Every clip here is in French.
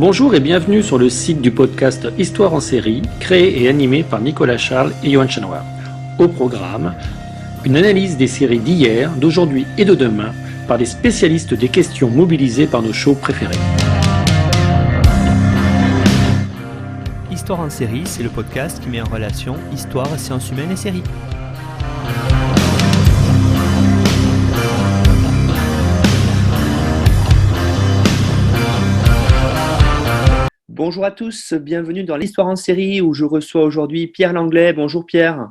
Bonjour et bienvenue sur le site du podcast Histoire en série, créé et animé par Nicolas Charles et Johan Chanoir. Au programme, une analyse des séries d'hier, d'aujourd'hui et de demain par des spécialistes des questions mobilisées par nos shows préférés. Histoire en série, c'est le podcast qui met en relation histoire, sciences humaines et séries. Bonjour à tous, bienvenue dans l'Histoire en série où je reçois aujourd'hui Pierre Langlais. Bonjour Pierre.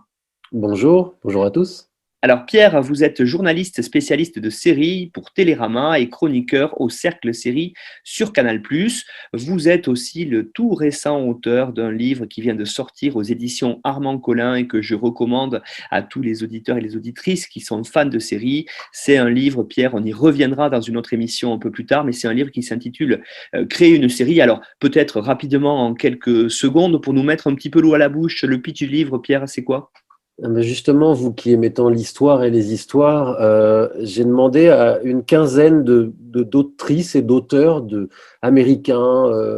Bonjour à tous. Alors Pierre, vous êtes journaliste spécialiste de séries pour Télérama et chroniqueur au Cercle Séries sur Canal+. Vous êtes aussi le tout récent auteur d'un livre qui vient de sortir aux éditions Armand Collin et que je recommande à tous les auditeurs et les auditrices qui sont fans de séries. C'est un livre, Pierre, on y reviendra dans une autre émission un peu plus tard, mais c'est un livre qui s'intitule Créer une série. Alors peut-être rapidement en quelques secondes pour nous mettre un petit peu l'eau à la bouche, le pitch du livre, Pierre, c'est quoi ? Justement, vous qui aimez tant l'histoire et les histoires, j'ai demandé à une quinzaine d'autrices et d'auteurs américains,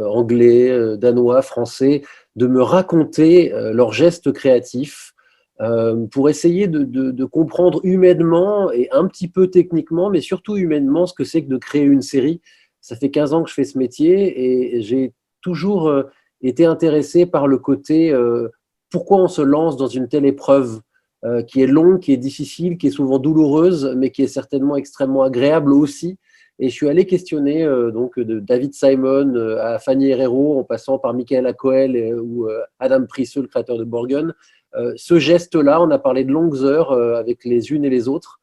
anglais, danois, français, de me raconter leurs gestes créatifs pour essayer de comprendre humainement et un petit peu techniquement, mais surtout humainement, ce que c'est que de créer une série. Ça fait 15 ans que je fais ce métier et j'ai toujours été intéressé par le côté pourquoi on se lance dans une telle épreuve qui est longue, qui est difficile, qui est souvent douloureuse, mais qui est certainement extrêmement agréable aussi. Et je suis allé questionner donc de David Simon à Fanny Herrero, en passant par Michaela Coel ou Adam Prisseux, le créateur de Borgen. Ce geste-là, on a parlé de longues heures avec les unes et les autres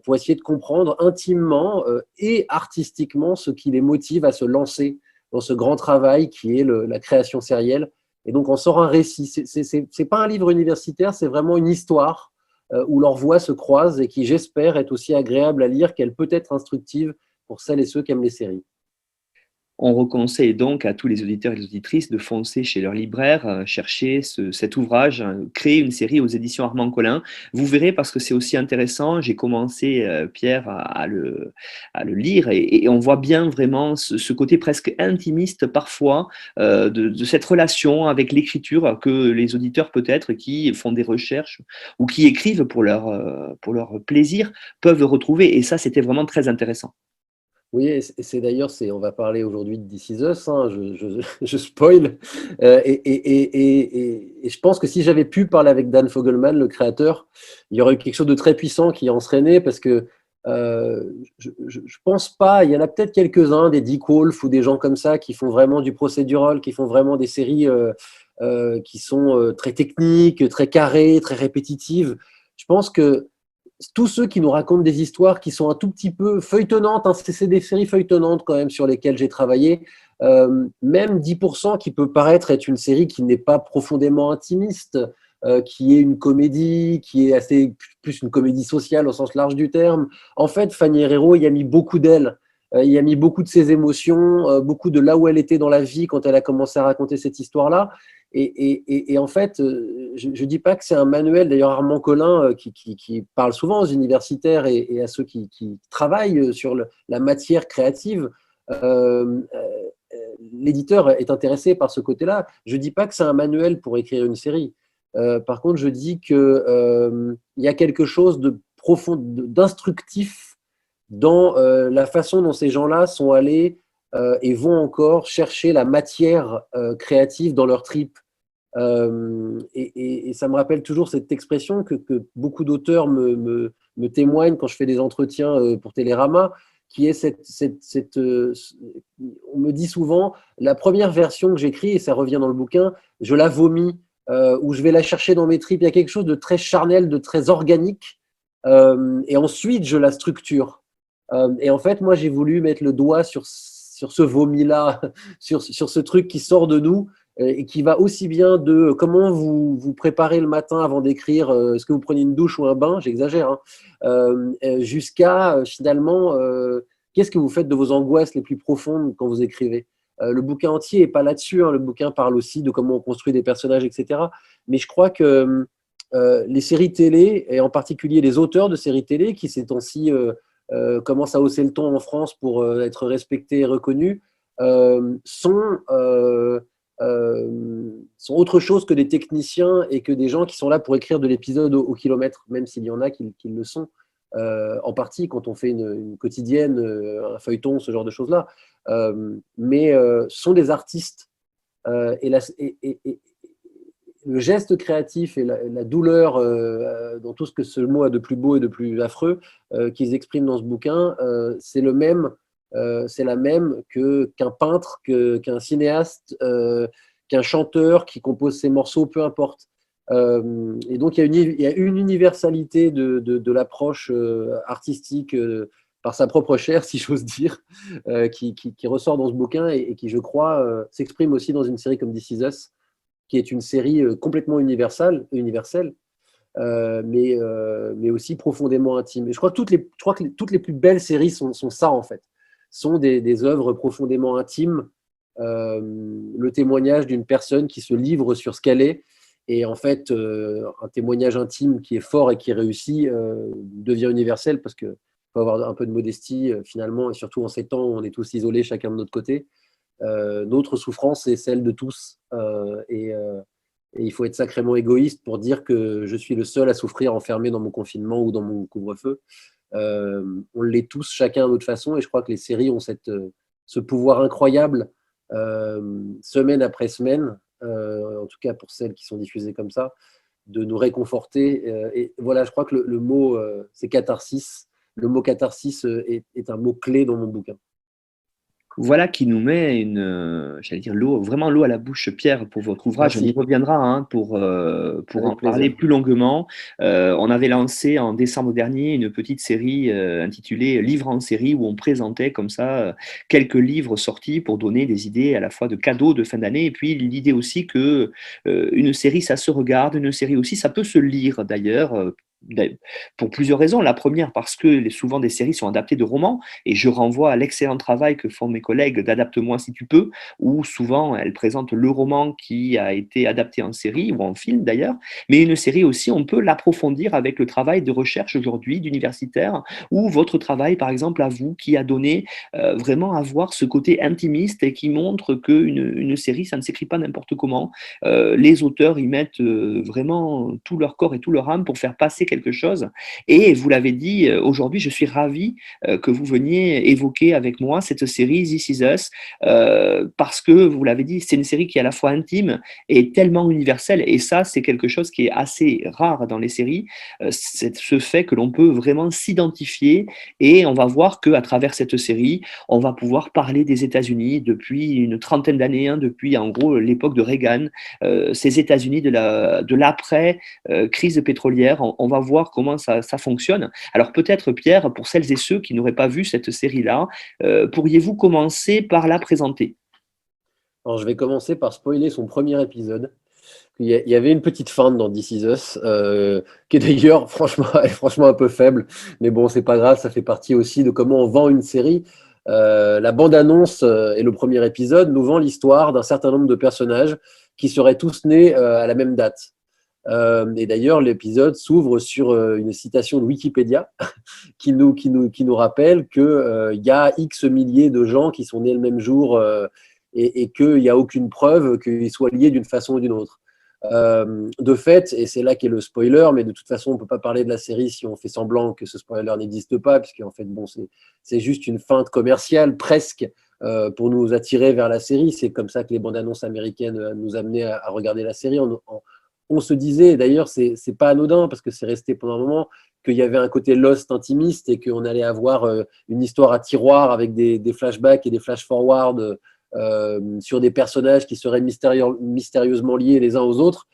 pour essayer de comprendre intimement et artistiquement ce qui les motive à se lancer dans ce grand travail qui est la création sérielle. Et donc, on sort un récit. C'est pas un livre universitaire, c'est vraiment une histoire où leurs voix se croisent et qui, j'espère, est aussi agréable à lire qu'elle peut être instructive pour celles et ceux qui aiment les séries. On reconseille donc à tous les auditeurs et les auditrices de foncer chez leur libraire, chercher cet ouvrage, Créer une série aux éditions Armand Collin. Vous verrez parce que c'est aussi intéressant. J'ai commencé, Pierre, à le lire et on voit bien vraiment ce côté presque intimiste parfois de cette relation avec l'écriture que les auditeurs peut-être qui font des recherches ou qui écrivent pour leur plaisir peuvent retrouver. Et ça, c'était vraiment très intéressant. Oui, et c'est d'ailleurs, on va parler aujourd'hui de This Is Us, hein, je spoil, et je pense que si j'avais pu parler avec Dan Fogelman, le créateur, il y aurait eu quelque chose de très puissant qui en serait né, parce que je pense pas, il y en a peut-être quelques-uns, des Dick Wolf ou des gens comme ça qui font vraiment du procedural, qui font vraiment des séries qui sont très techniques, très carrées, très répétitives. Je pense que tous ceux qui nous racontent des histoires qui sont un tout petit peu feuilletonnantes, hein, c'est des séries feuilletonnantes quand même sur lesquelles j'ai travaillé, même 10% qui peut paraître être une série qui n'est pas profondément intimiste, qui est une comédie, qui est assez plus une comédie sociale au sens large du terme. En fait, Fanny Herrero y a mis beaucoup d'elle. Il y a mis beaucoup de ses émotions, beaucoup de là où elle était dans la vie quand elle a commencé à raconter cette histoire-là. Et en fait, je ne dis pas que c'est un manuel. D'ailleurs, Armand Collin, qui parle souvent aux universitaires et à ceux qui travaillent sur la matière créative, l'éditeur est intéressé par ce côté-là. Je ne dis pas que c'est un manuel pour écrire une série. Par contre, je dis qu'il y a quelque chose de profond, d'instructif dans la façon dont ces gens-là sont allés et vont encore chercher la matière créative dans leur tripes. Et ça me rappelle toujours cette expression que beaucoup d'auteurs me témoignent quand je fais des entretiens pour Télérama, qui est on me dit souvent, la première version que j'écris, et ça revient dans le bouquin, je la vomis, ou je vais la chercher dans mes tripes. Il y a quelque chose de très charnel, de très organique, et ensuite je la structure. Et en fait, moi, j'ai voulu mettre le doigt sur ce vomi-là, sur ce truc qui sort de nous et qui va aussi bien de comment vous préparez le matin avant d'écrire, est-ce que vous prenez une douche ou un bain, j'exagère, hein, jusqu'à finalement, qu'est-ce que vous faites de vos angoisses les plus profondes quand vous écrivez. Le bouquin entier n'est pas là-dessus, hein, le bouquin parle aussi de comment on construit des personnages, etc. Mais je crois que les séries télé, et en particulier les auteurs de séries télé, qui ces temps-ci commencent à hausser le ton en France pour être respectés et reconnus, sont, sont autre chose que des techniciens et que des gens qui sont là pour écrire de l'épisode au kilomètre, même s'il y en a qui le sont en partie quand on fait une quotidienne, un feuilleton, ce genre de choses-là. Mais sont des artistes et le geste créatif et la douleur dans tout ce que ce mot a de plus beau et de plus affreux qu'ils expriment dans ce bouquin, c'est la même qu'un peintre, qu'un cinéaste, qu'un chanteur qui compose ses morceaux, peu importe. Et donc il y a une universalité de l'approche artistique par sa propre chair, si j'ose dire, qui ressort dans ce bouquin et qui, je crois, s'exprime aussi dans une série comme This Is Us, qui est une série complètement universelle, mais aussi profondément intime. Et je crois que toutes les plus belles séries sont ça, en fait. Sont des œuvres profondément intimes, le témoignage d'une personne qui se livre sur ce qu'elle est. Et en fait, un témoignage intime qui est fort et qui réussit devient universel parce qu'il faut avoir un peu de modestie, finalement, et surtout en ces temps où on est tous isolés, chacun de notre côté. Notre souffrance est celle de tous et il faut être sacrément égoïste pour dire que je suis le seul à souffrir enfermé dans mon confinement ou dans mon couvre-feu. On l'est tous, chacun à notre façon, et je crois que les séries ont ce pouvoir incroyable semaine après semaine, en tout cas pour celles qui sont diffusées comme ça, de nous réconforter. Et voilà, je crois que le mot, c'est catharsis. Le mot catharsis est un mot clé dans mon bouquin. Voilà qui nous met j'allais dire vraiment l'eau à la bouche, Pierre, pour votre ouvrage. Merci. On y reviendra pour Avec en plaisir. parler plus longuement. On avait lancé en décembre dernier une petite série intitulée Livres en série où on présentait comme ça quelques livres sortis pour donner des idées à la fois de cadeaux de fin d'année et puis l'idée aussi que une série ça se regarde, une série aussi ça peut se lire d'ailleurs. Pour plusieurs raisons. La première, parce que souvent des séries sont adaptées de romans, et je renvoie à l'excellent travail que font mes collègues d'Adapte-moi si tu peux, où souvent elles présentent le roman qui a été adapté en série, ou en film d'ailleurs, mais une série aussi, on peut l'approfondir avec le travail de recherche aujourd'hui d'universitaires, ou votre travail par exemple à vous, qui a donné vraiment à voir ce côté intimiste et qui montre qu'une série, ça ne s'écrit pas n'importe comment. Les auteurs y mettent vraiment tout leur corps et tout leur âme pour faire passer quelque chose. Et vous l'avez dit, aujourd'hui, je suis ravi que vous veniez évoquer avec moi cette série This Is Us, parce que, vous l'avez dit, c'est une série qui est à la fois intime et tellement universelle. Et ça, c'est quelque chose qui est assez rare dans les séries, c'est ce fait que l'on peut vraiment s'identifier. Et on va voir qu'à travers cette série, on va pouvoir parler des États-Unis depuis une trentaine d'années, hein, depuis en gros l'époque de Reagan, ces États-Unis de l'après-crise pétrolière. On va voir comment ça fonctionne. Alors peut-être, Pierre, pour celles et ceux qui n'auraient pas vu cette série-là, pourriez-vous commencer par la présenter? Alors, je vais commencer par spoiler son premier épisode. Il y avait une petite feinte dans This Is Us, qui est d'ailleurs franchement un peu faible. Mais bon, c'est pas grave, ça fait partie aussi de comment on vend une série. La bande-annonce et le premier épisode nous vend l'histoire d'un certain nombre de personnages qui seraient tous nés à la même date. Et d'ailleurs, l'épisode s'ouvre sur une citation de Wikipédia qui nous rappelle qu'il y a X milliers de gens qui sont nés le même jour et qu'il n'y a aucune preuve qu'ils soient liés d'une façon ou d'une autre. De fait, et c'est là qu'est le spoiler, mais de toute façon, on ne peut pas parler de la série si on fait semblant que ce spoiler n'existe pas, puisqu'en fait, bon, c'est juste une feinte commerciale presque pour nous attirer vers la série. C'est comme ça que les bandes annonces américaines nous amenaient à regarder la série. On se disait, d'ailleurs, c'est pas anodin parce que c'est resté pendant un moment, qu'il y avait un côté Lost intimiste et qu'on allait avoir une histoire à tiroir avec des flashbacks et des flash-forward sur des personnages qui seraient mystérieusement liés les uns aux autres.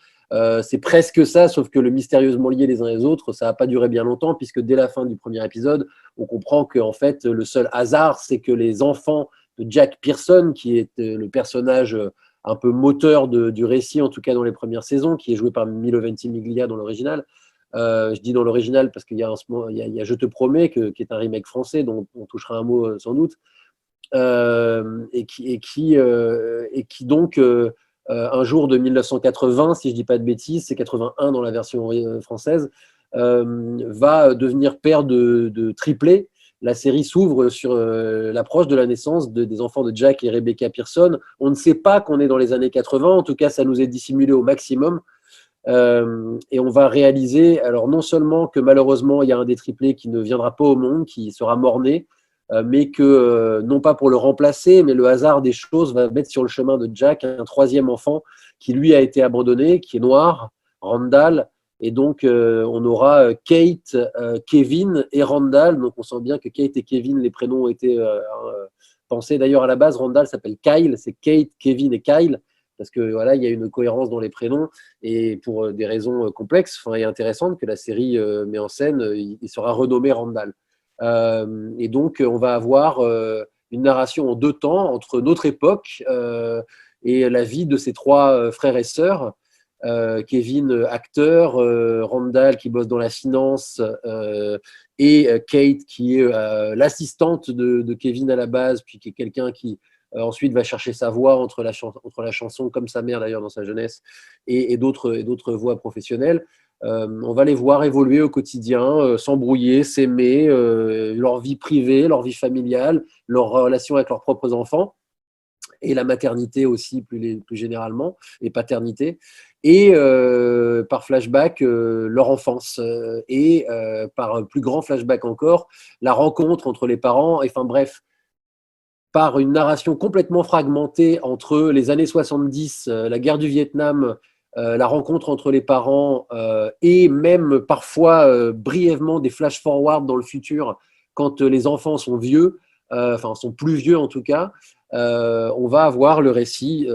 C'est presque ça, sauf que le mystérieusement lié les uns les autres, ça n'a pas duré bien longtemps, puisque dès la fin du premier épisode, on comprend qu'en fait, le seul hasard, c'est que les enfants de Jack Pearson, qui est le personnage un peu moteur du récit, en tout cas dans les premières saisons, qui est joué par Milo Ventimiglia dans l'original. Je dis dans l'original parce qu'il y a Je te promets, qui est un remake français, dont on touchera un mot sans doute, et qui donc, un jour de 1980, si je ne dis pas de bêtises, c'est 81 dans la version française, va devenir père de triplés la série s'ouvre sur l'approche de la naissance des enfants de Jack et Rebecca Pearson. On ne sait pas qu'on est dans les années 80, en tout cas ça nous est dissimulé au maximum. Et on va réaliser, alors non seulement que malheureusement il y a un des triplés qui ne viendra pas au monde, qui sera mort-né, mais que non pas pour le remplacer, mais le hasard des choses va mettre sur le chemin de Jack un troisième enfant qui lui a été abandonné, qui est noir, Randall. Et donc on aura Kate, Kevin et Randall. Donc on sent bien que Kate et Kevin, les prénoms ont été pensés. D'ailleurs à la base, Randall s'appelle Kyle, c'est Kate, Kevin et Kyle, parce que voilà, il y a une cohérence dans les prénoms et pour des raisons complexes et intéressantes que la série met en scène, il sera renommé Randall. Et donc on va avoir une narration en 2 temps entre notre époque et la vie de ces 3 frères et sœurs. Kevin, acteur, Randall qui bosse dans la finance et Kate qui est l'assistante de Kevin à la base, puis qui est quelqu'un qui ensuite va chercher sa voix entre la chanson, comme sa mère d'ailleurs dans sa jeunesse, et d'autres voix professionnelles. On va les voir évoluer au quotidien, s'embrouiller, s'aimer, leur vie privée, leur vie familiale, leur relation avec leurs propres enfants, et la maternité aussi plus généralement, et paternité, et par flashback, leur enfance, et par plus grand flashback encore, la rencontre entre les parents, enfin bref, par une narration complètement fragmentée entre les années 70, la guerre du Vietnam, la rencontre entre les parents et même parfois brièvement des flash-forward dans le futur quand les enfants sont vieux, enfin sont plus vieux en tout cas, on va avoir le récit,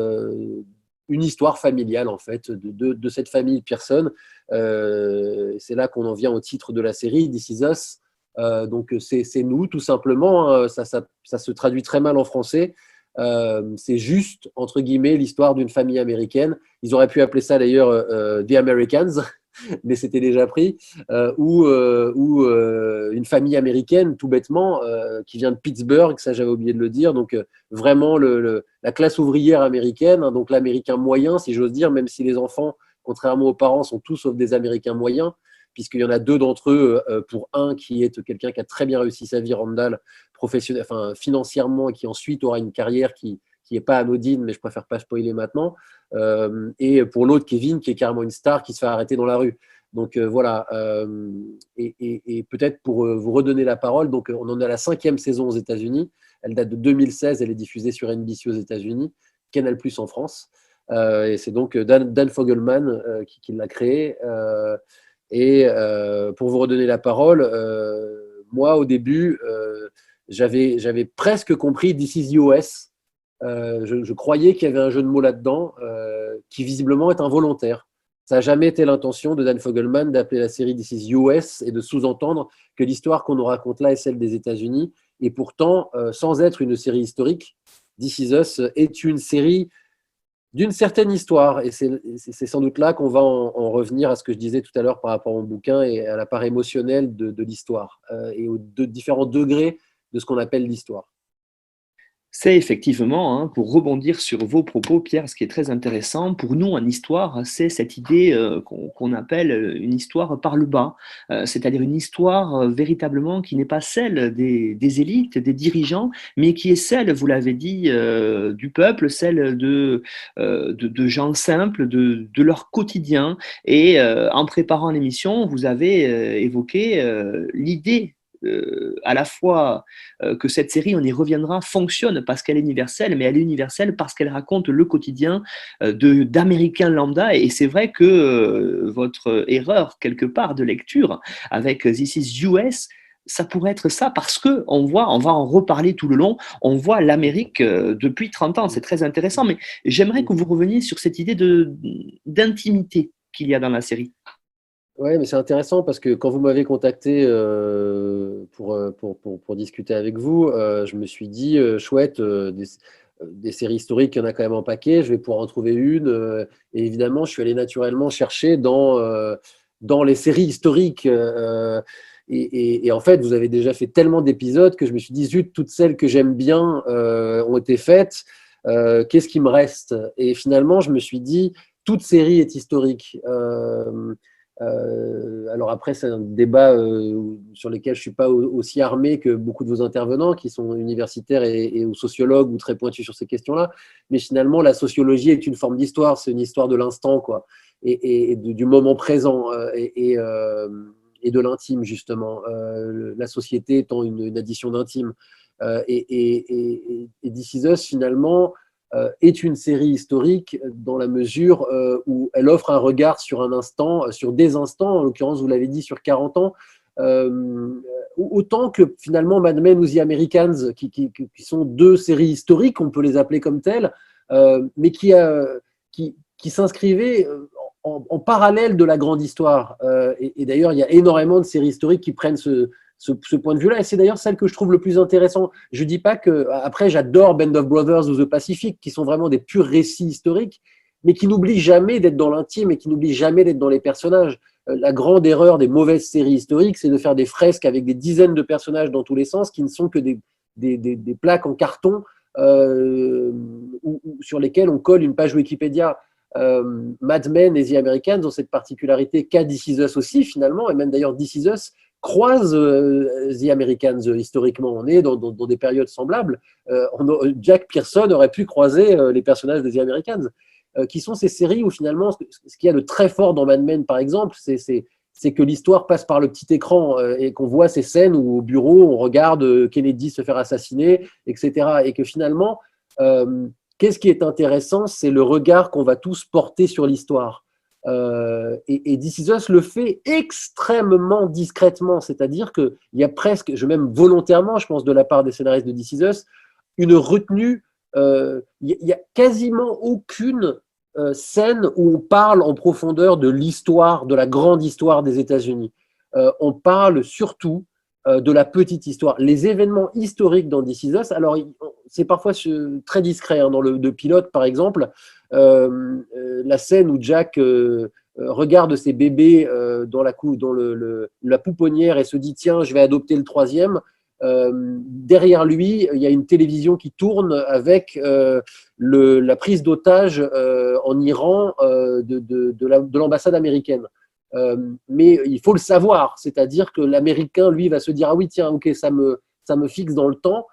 une histoire familiale en fait de cette famille Pearson. C'est là qu'on en vient au titre de la série, This Is Us. Donc c'est nous tout simplement, hein. Ça se traduit très mal en français. C'est juste entre guillemets l'histoire d'une famille américaine. Ils auraient pu appeler ça d'ailleurs The Americans, mais c'était déjà pris, ou une famille américaine tout bêtement qui vient de Pittsburgh, ça j'avais oublié de le dire. Donc vraiment la classe ouvrière américaine, hein, donc l'américain moyen si j'ose dire, même si les enfants contrairement aux parents sont tous sauf des américains moyens, puisqu'il y en a 2 d'entre eux, pour un qui est quelqu'un qui a très bien réussi sa vie, Randall, professionnel, enfin, financièrement, et qui ensuite aura une carrière qui n'est pas anodine, mais je préfère pas spoiler maintenant, et pour l'autre, Kevin, qui est carrément une star, qui se fait arrêter dans la rue. Donc voilà, et peut-être pour vous redonner la parole, donc on en est à la 5e saison aux États-Unis, elle date de 2016, elle est diffusée sur NBC aux États-Unis, Canal+ en France, et c'est donc Dan Fogelman qui l'a créé. Et pour vous redonner la parole, moi au début, j'avais presque compris This Is US. Je croyais qu'il y avait un jeu de mots là-dedans qui visiblement est involontaire. Ça n'a jamais été l'intention de Dan Fogelman d'appeler la série This Is US et de sous-entendre que l'histoire qu'on nous raconte là est celle des États-Unis. Et pourtant, sans être une série historique, This Is Us est une série d'une certaine histoire. Et c'est sans doute là qu'on va en revenir à ce que je disais tout à l'heure par rapport au bouquin et à la part émotionnelle de l'histoire et aux différents degrés de ce qu'on appelle l'histoire. C'est effectivement, hein, pour rebondir sur vos propos, Pierre, ce qui est très intéressant, pour nous en histoire, c'est cette idée qu'on appelle une histoire par le bas, c'est-à-dire une histoire véritablement qui n'est pas celle des élites, des dirigeants, mais qui est celle, vous l'avez dit, du peuple, celle de gens simples, de leur quotidien. Et en préparant l'émission, vous avez évoqué l'idée à la fois que cette série, on y reviendra, fonctionne parce qu'elle est universelle, mais elle est universelle parce qu'elle raconte le quotidien d'Américains lambda. Et c'est vrai que votre erreur, quelque part, de lecture avec This Is US, ça pourrait être ça, parce que on va en reparler tout le long, on voit l'Amérique depuis 30 ans, c'est très intéressant, mais j'aimerais que vous reveniez sur cette idée d'intimité qu'il y a dans la série. Oui, mais c'est intéressant parce que quand vous m'avez contacté pour discuter avec vous, je me suis dit, chouette, des séries historiques, il y en a quand même un paquet, je vais pouvoir en trouver une. Et évidemment, je suis allé naturellement chercher dans les séries historiques. Et en fait, vous avez déjà fait tellement d'épisodes que je me suis dit, zut, toutes celles que j'aime bien ont été faites. Qu'est-ce qui me reste? Et finalement, je me suis dit, toute série est historique. Alors après, c'est un débat sur lequel je ne suis pas aussi armé que beaucoup de vos intervenants qui sont universitaires et ou sociologues ou très pointus sur ces questions-là. Mais finalement, la sociologie est une forme d'histoire, c'est une histoire de l'instant, quoi, et du moment présent et de l'intime, justement. La société étant une addition d'intime. Et This Is Us, finalement, est une série historique dans la mesure où elle offre un regard sur un instant, sur des instants, en l'occurrence, vous l'avez dit, sur 40 ans, autant que finalement Mad Men ou The Americans, qui sont deux séries historiques, on peut les appeler comme telles, mais qui s'inscrivaient en parallèle de la grande histoire. Et d'ailleurs, il y a énormément de séries historiques qui prennent ce point de vue-là, et c'est d'ailleurs celle que je trouve le plus intéressant. Je dis pas que, après, j'adore Band of Brothers ou The Pacific, qui sont vraiment des purs récits historiques, mais qui n'oublient jamais d'être dans l'intime et qui n'oublient jamais d'être dans les personnages. La grande erreur des mauvaises séries historiques, c'est de faire des fresques avec des dizaines de personnages dans tous les sens, qui ne sont que des plaques en carton sur lesquelles on colle une page Wikipédia. Mad Men et The Americans ont cette particularité qu'a This Is Us aussi, finalement, et même d'ailleurs This Is Us croise The Americans historiquement. On est dans des périodes semblables. Jack Pearson aurait pu croiser les personnages de The Americans, qui sont ces séries où finalement, ce qu'il y a de très fort dans Mad Men, par exemple, c'est que l'histoire passe par le petit écran et qu'on voit ces scènes où au bureau, on regarde Kennedy se faire assassiner, etc. Et que finalement, qu'est-ce qui est intéressant, c'est le regard qu'on va tous porter sur l'histoire. Et This Is Us le fait extrêmement discrètement, c'est-à-dire qu'il y a presque, même volontairement, je pense, de la part des scénaristes de This Is Us, une retenue. Il n'y a quasiment aucune scène où on parle en profondeur de l'histoire, de la grande histoire des États-Unis. On parle surtout de la petite histoire. Les événements historiques dans This Is Us, alors c'est parfois très discret, hein, dans le pilote par exemple, la scène où Jack regarde ses bébés dans la pouponnière et se dit tiens, je vais adopter le troisième. Derrière lui, il y a une télévision qui tourne avec la prise d'otage en Iran de l'ambassade américaine. Mais il faut le savoir, c'est-à-dire que l'Américain, lui, va se dire ah oui, tiens, ok, ça me fixe dans le temps.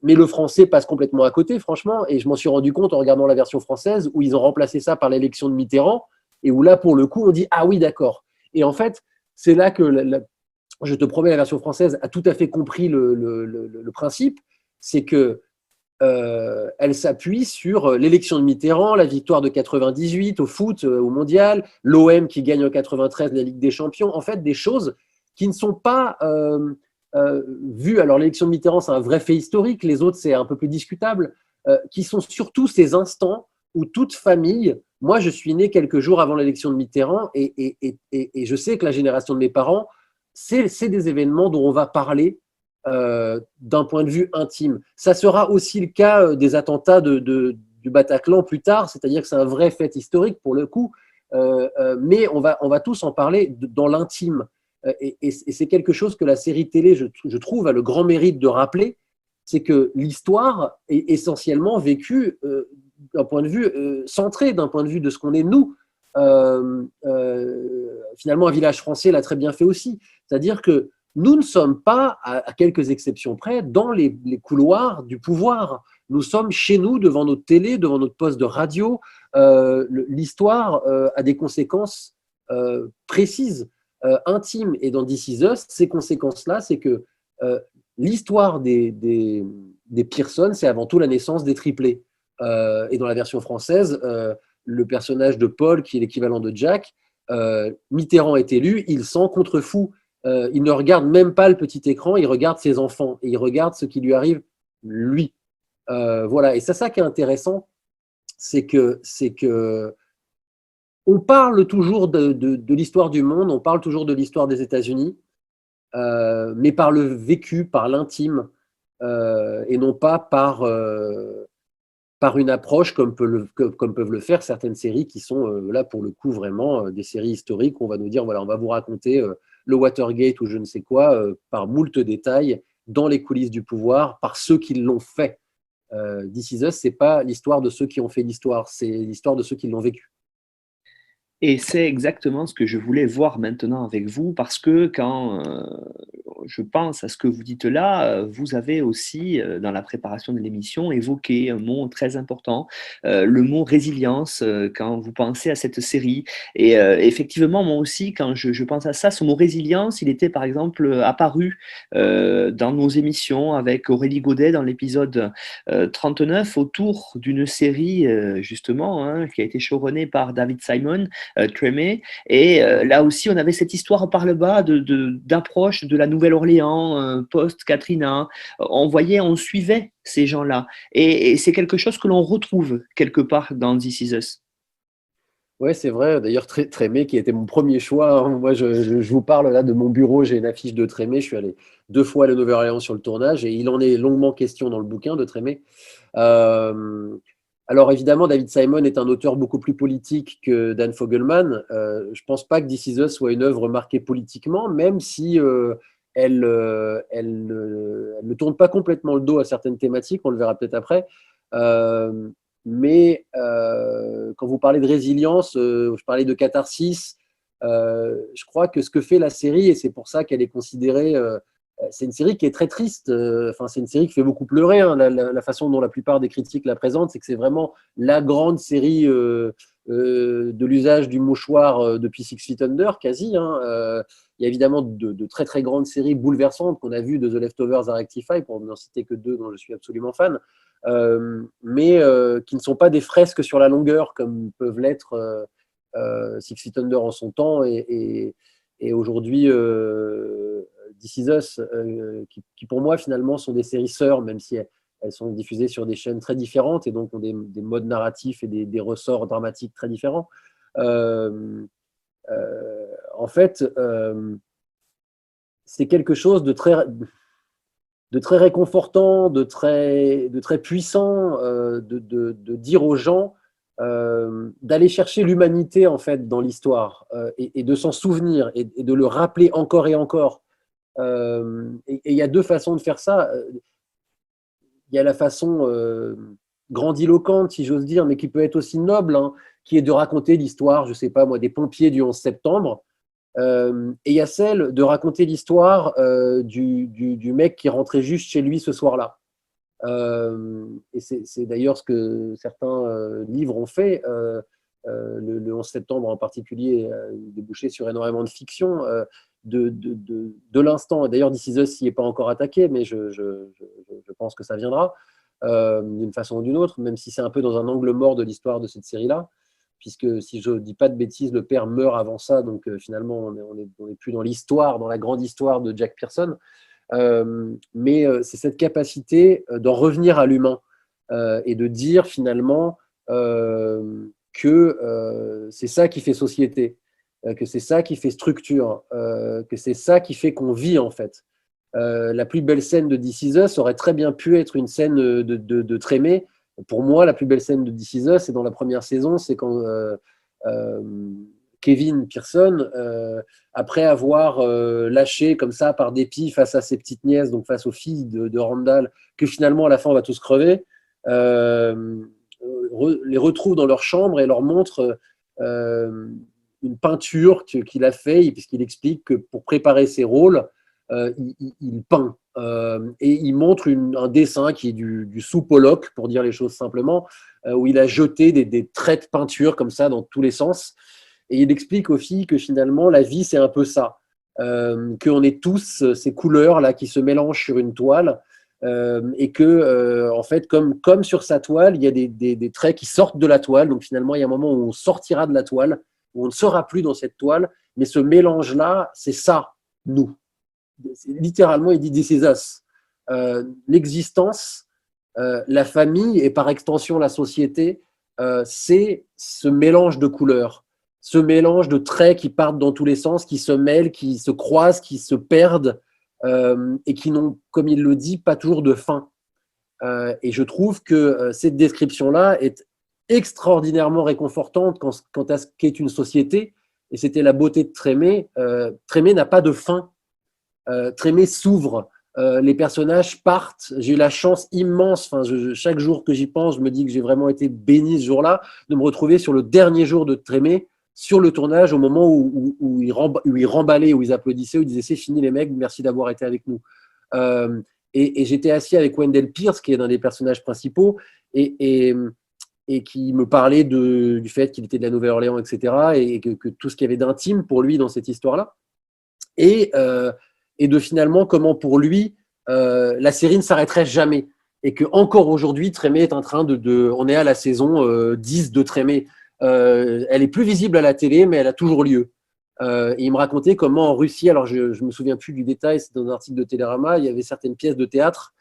Mais le français passe complètement à côté, franchement, et je m'en suis rendu compte en regardant la version française où ils ont remplacé ça par l'élection de Mitterrand et où là, pour le coup, on dit ah oui, d'accord. Et en fait, c'est là que je te promets, la version française a tout à fait compris le principe, c'est que elle s'appuie sur l'élection de Mitterrand, la victoire de 98 au foot, au mondial, l'OM qui gagne en 93 la Ligue des Champions, en fait des choses qui ne sont pas vues. Alors l'élection de Mitterrand, c'est un vrai fait historique, les autres, c'est un peu plus discutable, qui sont surtout ces instants où toute famille, moi je suis né quelques jours avant l'élection de Mitterrand et je sais que la génération de mes parents, c'est des événements dont on va parler d'un point de vue intime. Ça sera aussi le cas des attentats du Bataclan plus tard, c'est-à-dire que c'est un vrai fait historique pour le coup, mais on va tous en parler dans l'intime. Et c'est quelque chose que la série télé, je trouve, a le grand mérite de rappeler, c'est que l'histoire est essentiellement vécue d'un point de vue centré, d'un point de vue de ce qu'on est nous. Finalement, Un Village français l'a très bien fait aussi. C'est-à-dire que nous ne sommes pas, à quelques exceptions près, dans les couloirs du pouvoir. Nous sommes chez nous, devant notre télé, devant notre poste de radio. L'histoire a des conséquences précises, intimes. Et dans This Is Us, ces conséquences-là, c'est que l'histoire des Pearson, c'est avant tout la naissance des triplés. Et dans la version française, le personnage de Paul, qui est l'équivalent de Jack, Mitterrand est élu, il s'en contrefou. Il ne regarde même pas le petit écran, il regarde ses enfants et il regarde ce qui lui arrive lui. Voilà, et c'est ça qui est intéressant, c'est que on parle toujours de l'histoire du monde, on parle toujours de l'histoire des États-Unis, mais par le vécu, par l'intime, et non pas par une approche comme peuvent le faire certaines séries qui sont là pour le coup vraiment des séries historiques où on va nous dire voilà, on va vous raconter le Watergate ou je ne sais quoi par moult détails dans les coulisses du pouvoir par ceux qui l'ont fait. This Is Us, c'est pas l'histoire de ceux qui ont fait l'histoire, c'est l'histoire de ceux qui l'ont vécu. Et c'est exactement ce que je voulais voir maintenant avec vous, parce que quand je pense à ce que vous dites là, vous avez aussi, dans la préparation de l'émission, évoqué un mot très important, le mot résilience, quand vous pensez à cette série. Et effectivement, moi aussi, quand je pense à ça, ce mot résilience, il était par exemple apparu dans nos émissions avec Aurélie Godet dans l'épisode 39 autour d'une série, justement, hein, qui a été showrunnée par David Simon, Tremé. Et là aussi, on avait cette histoire par le bas d'approche de la Nouvelle-Orléans, post-Katrina. On suivait ces gens-là. Et c'est quelque chose que l'on retrouve quelque part dans This Is Us. Ouais, c'est vrai. D'ailleurs, Trémé, qui était mon premier choix, hein. Moi, je vous parle là de mon bureau. J'ai une affiche de Trémé. Je suis allé 2 fois à la Nouvelle-Orléans sur le tournage et il en est longuement question dans le bouquin de Trémé. Euh, alors, évidemment, David Simon est un auteur beaucoup plus politique que Dan Fogelman. Je ne pense pas que This Is Us soit une œuvre marquée politiquement, même si elle ne tourne pas complètement le dos à certaines thématiques. On le verra peut-être après. Euh, mais quand vous parlez de résilience, je parlais de catharsis. Je crois que ce que fait la série, et c'est pour ça qu'elle est considérée, c'est une série qui est très triste. Enfin, c'est une série qui fait beaucoup pleurer, hein. La façon dont la plupart des critiques la présentent, c'est que c'est vraiment la grande série de l'usage du mouchoir depuis Six Feet Under, quasi, hein. Il y a évidemment de très très grandes séries bouleversantes qu'on a vues, de The Leftovers à Rectify, pour n'en citer que 2 dont je suis absolument fan. Mais qui ne sont pas des fresques sur la longueur comme peuvent l'être Six Feet Under en son temps et aujourd'hui This Is Us, qui pour moi finalement sont des séries sœurs, même si elles sont diffusées sur des chaînes très différentes et donc ont des modes narratifs et des ressorts dramatiques très différents. En fait, c'est quelque chose de très réconfortant, de très puissant, de dire aux gens d'aller chercher l'humanité en fait dans l'histoire et de s'en souvenir et de le rappeler encore et encore. Et il y a 2 façons de faire ça. Il y a la façon grandiloquente, si j'ose dire, mais qui peut être aussi noble, hein, qui est de raconter l'histoire, je ne sais pas moi, des pompiers du 11 septembre. Et il y a celle de raconter l'histoire du mec qui rentrait juste chez lui ce soir-là. Et c'est d'ailleurs ce que certains livres ont fait. Le 11 septembre en particulier débouché sur énormément de fiction de l'instant. D'ailleurs, This Is Us n'y est pas encore attaqué, mais je pense que ça viendra d'une façon ou d'une autre, même si c'est un peu dans un angle mort de l'histoire de cette série-là, puisque si je ne dis pas de bêtises, le père meurt avant ça, donc finalement on est plus dans l'histoire, dans la grande histoire de Jack Pearson. Mais c'est cette capacité d'en revenir à l'humain et de dire finalement que c'est ça qui fait société, que c'est ça qui fait structure, que c'est ça qui fait qu'on vit en fait. La plus belle scène de This Is Us aurait très bien pu être une scène de Trémé. Pour moi, la plus belle scène de This Is Us, c'est dans la première saison, c'est quand Kevin Pearson, après avoir lâché comme ça par dépit face à ses petites nièces, donc face aux filles de Randall, que finalement à la fin on va tous crever, les retrouve dans leur chambre et leur montre une peinture qu'il a fait, puisqu'il explique que pour préparer ses rôles, il peint. Et il montre un dessin qui est du sous Pollock, pour dire les choses simplement, où il a jeté des traits de peinture comme ça dans tous les sens. Et il explique aux filles que finalement, la vie, c'est un peu ça. Qu'on est tous ces couleurs-là qui se mélangent sur une toile. Et que, en fait, comme sur sa toile, il y a des traits qui sortent de la toile. Donc finalement, il y a un moment où on sortira de la toile, où on ne sera plus dans cette toile. Mais ce mélange-là, c'est ça, nous. Littéralement, il dit This Is Us. L'existence, la famille et par extension la société, c'est ce mélange de couleurs, ce mélange de traits qui partent dans tous les sens, qui se mêlent, qui se croisent, qui se perdent et qui n'ont, comme il le dit, pas toujours de fin. Et je trouve que cette description-là est extraordinairement réconfortante quant à ce qu'est une société. Et c'était la beauté de Trémé. Trémé n'a pas de fin. Trémé s'ouvre. Les personnages partent. J'ai eu la chance immense, chaque jour que j'y pense, je me dis que j'ai vraiment été béni ce jour-là, de me retrouver sur le dernier jour de Trémé, sur le tournage au moment où ils remballaient, où ils applaudissaient, où ils disaient c'est fini les mecs, merci d'avoir été avec nous. Et j'étais assis avec Wendell Pierce, qui est un des personnages principaux, et qui me parlait du fait qu'il était de la Nouvelle-Orléans, etc., et que tout ce qu'il y avait d'intime pour lui dans cette histoire-là, et de finalement comment pour lui, la série ne s'arrêterait jamais, et que encore aujourd'hui, Trémé est en train on est à la saison 10 de Trémé. Elle est plus visible à la télé, mais elle a toujours lieu. Et il me racontait comment en Russie, alors je ne me souviens plus du détail, c'est dans un article de Télérama, il y avait certaines pièces de théâtre,